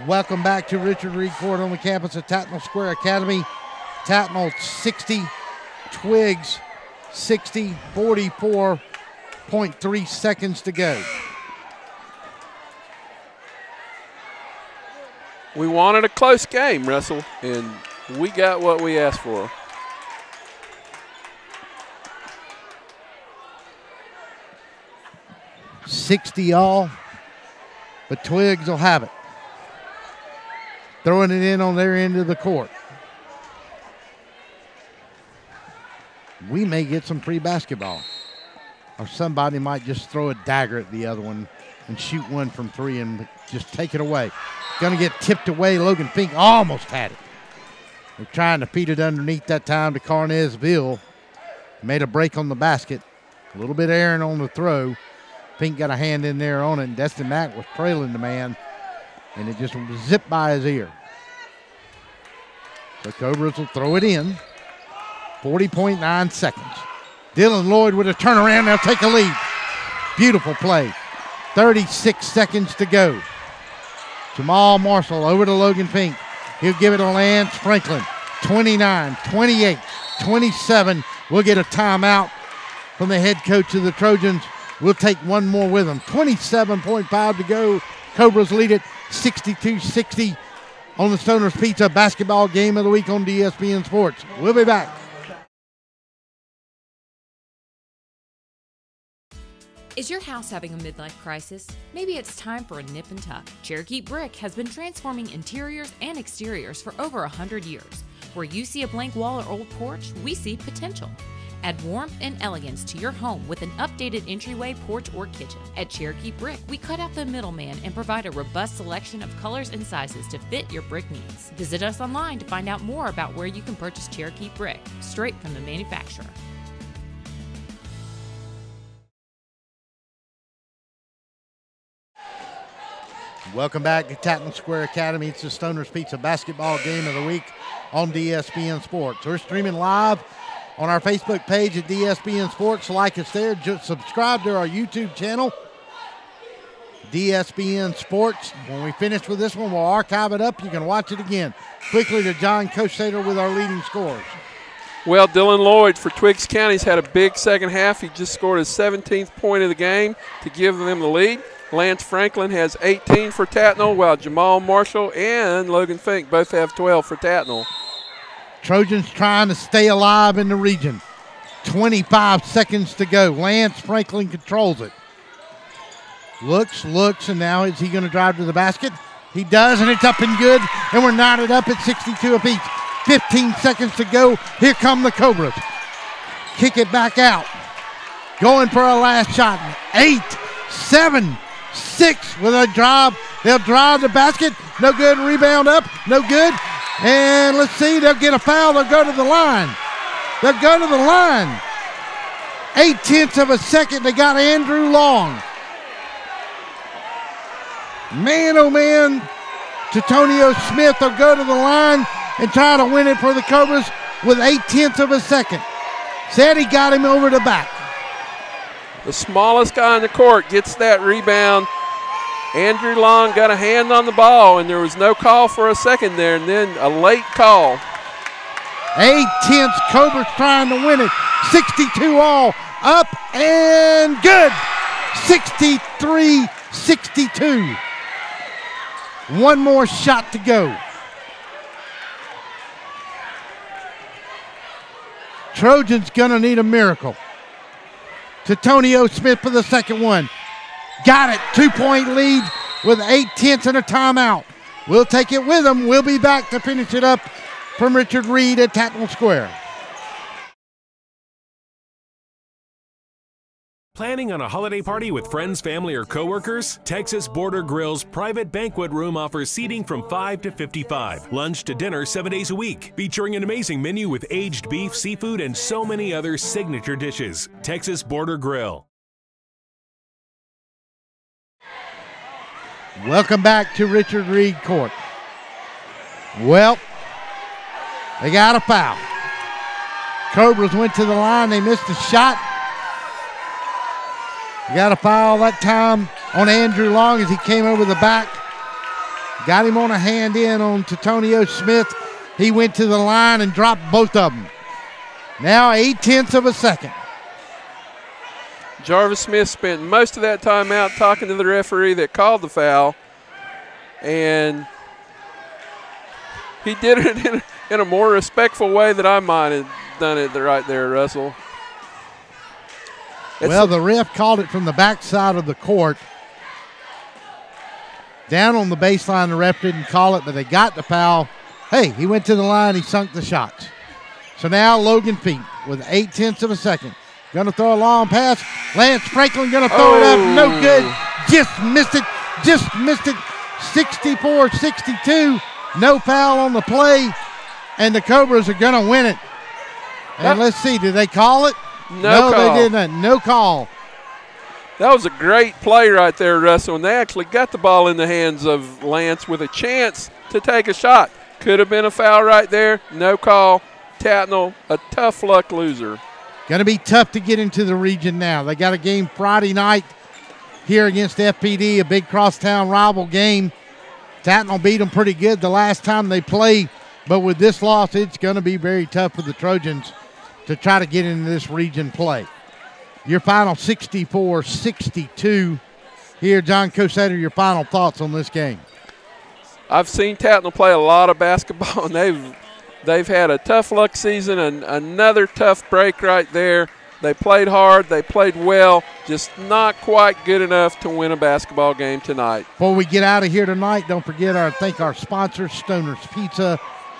Welcome back to Richard Reed Court on the campus of Tattnall Square Academy. Tattnall 60, Twiggs 60, 44.3 seconds to go. We wanted a close game, Russell, and we got what we asked for. $60 all, but Twiggs will have it. Throwing it in on their end of the court. We may get some free basketball. Or somebody might just throw a dagger at the other one and shoot one from three and just take it away. Going to get tipped away. Logan Fink almost had it. They're trying to feed it underneath that time to Carnesville. Made a break on the basket. A little bit erring on the throw. Fink got a hand in there on it, and Destin Mack was trailing the man, and it just zipped by his ear. The Cobras will throw it in. 40.9 seconds. Dylan Lloyd with a turnaround. They'll take a lead. Beautiful play. 36 seconds to go. Jamal Marshall over to Logan Fink. He'll give it to Lance Franklin. 29, 28, 27. We'll get a timeout from the head coach of the Trojans. We'll take one more with them. 27.5 to go. Cobras lead it 62-60 on the Stoner's Pizza Basketball Game of the Week on DSPN Sports. We'll be back. Is your house having a midlife crisis? Maybe it's time for a nip and tuck. Cherokee Brick has been transforming interiors and exteriors for over 100 years. Where you see a blank wall or old porch, we see potential. Add warmth and elegance to your home with an updated entryway, porch, or kitchen. At Cherokee Brick, we cut out the middleman and provide a robust selection of colors and sizes to fit your brick needs. Visit us online to find out more about where you can purchase Cherokee Brick, straight from the manufacturer. Welcome back to Tattnall Square Academy. It's the Stoner's Pizza Basketball Game of the Week on DSPN Sports. We're streaming live on our Facebook page at DSPN Sports. Like us there. Just subscribe to our YouTube channel, DSPN Sports. When we finish with this one, we'll archive it up. You can watch it again. Quickly to John Kostater with our leading scorers. Well, Dylan Lloyd for Twiggs County's had a big second half. He just scored his 17th point of the game to give them the lead. Lance Franklin has 18 for Tattnall, while Jamal Marshall and Logan Fink both have 12 for Tattnall. Trojans trying to stay alive in the region. 25 seconds to go. Lance Franklin controls it. Looks, and now is he going to drive to the basket? He does, and it's up and good, and we're knotted up at 62 apiece. 15 seconds to go. Here come the Cobras. Kick it back out. Going for a last shot. 8, 7, 6 with a drive. They'll drive the basket. No good. Rebound up. No good. And let's see. They'll get a foul. They'll go to the line. They'll go to the line. 0.8 of a second. They got Andrew Long. Man, oh man. Tattnall Smith will go to the line and try to win it for the Cobras with 0.8 of a second. Said he got him over the back. The smallest guy on the court gets that rebound. Andrew Long got a hand on the ball, and there was no call for a second there, and then a late call. 0.8. Cobras trying to win it. 62 all. Up and good. 63-62. One more shot to go. Trojans gonna need a miracle. Tattnall Smith for the second one. Got it. 2-point lead with 0.8 and a timeout. We'll take it with them. We'll be back to finish it up from Richard Reed at Tattnall Square. Planning on a holiday party with friends, family, or coworkers? Texas Border Grill's private banquet room offers seating from 5 to 55. Lunch to dinner 7 days a week. Featuring an amazing menu with aged beef, seafood, and so many other signature dishes. Texas Border Grill. Welcome back to Richard Reed Court. Well, they got a foul. Cobras went to the line. They missed a shot. Got a foul that time on Andrew Long as he came over the back. Got him on a hand in on Tattnall Smith. He went to the line and dropped both of them. Now 0.8 of a second. Jarvis Smith spent most of that time out talking to the referee that called the foul. And he did it in a more respectful way than I might have done it right there, Russell. Well, the ref called it from the backside of the court. Down on the baseline, the ref didn't call it, but they got the foul. Hey, he went to the line, he sunk the shots. So now Logan Feet with 0.8 of a second. Going to throw a long pass. Lance Franklin going to throw it up. No good. Just missed it. 64-62. No foul on the play. And the Cobras are going to win it. And let's see, did they call it? No call. They didn't. No call. That was a great play right there, Russell. And they actually got the ball in the hands of Lance with a chance to take a shot. Could have been a foul right there. No call. Tattnall, a tough luck loser. Going to be tough to get into the region now. They got a game Friday night here against FPD, a big crosstown rival game. Tattnall beat them pretty good the last time they played, but with this loss, it's going to be very tough for the Trojans to try to get into this region play. Your final 64-62. Here, John Cosetter, your final thoughts on this game. I've seen Tattnall play a lot of basketball, and they've had a tough luck season, and another tough break right there. They played hard, they played well, just not quite good enough to win a basketball game tonight. Before we get out of here tonight, don't forget thank our sponsors, Stoner's Pizza,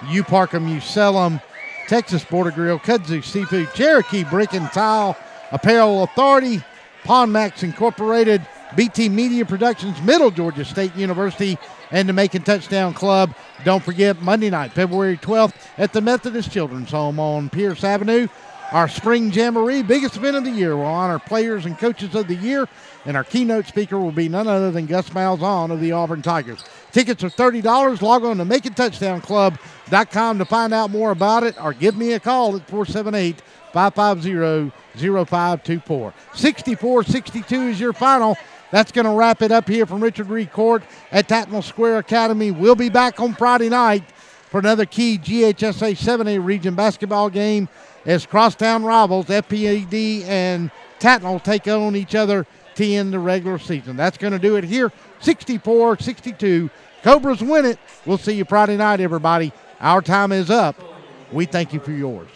You Park 'em, You Sell 'em, Texas Border Grill, Kudzu Seafood, Cherokee Brick and Tile, Apparel Authority, Pond Max Incorporated, BT Media Productions, Middle Georgia State University, and the Macon Touchdown Club. Don't forget, Monday night, February 12th, at the Methodist Children's Home on Pierce Avenue. Our Spring Jamboree, biggest event of the year, will honor players and coaches of the year, and our keynote speaker will be none other than Gus Malzahn of the Auburn Tigers. Tickets are $30. Log on to MaconTouchdownClub.com to find out more about it, or give me a call at 478-550-0524. 64-62 is your final. That's going to wrap it up here from Richard Reed Court at Tattnall Square Academy. We'll be back on Friday night for another key GHSA 7A region basketball game as crosstown rivals FPD and Tattnall take on each other to end the regular season. That's going to do it here, 64-62. Cobras win it. We'll see you Friday night, everybody. Our time is up. We thank you for yours.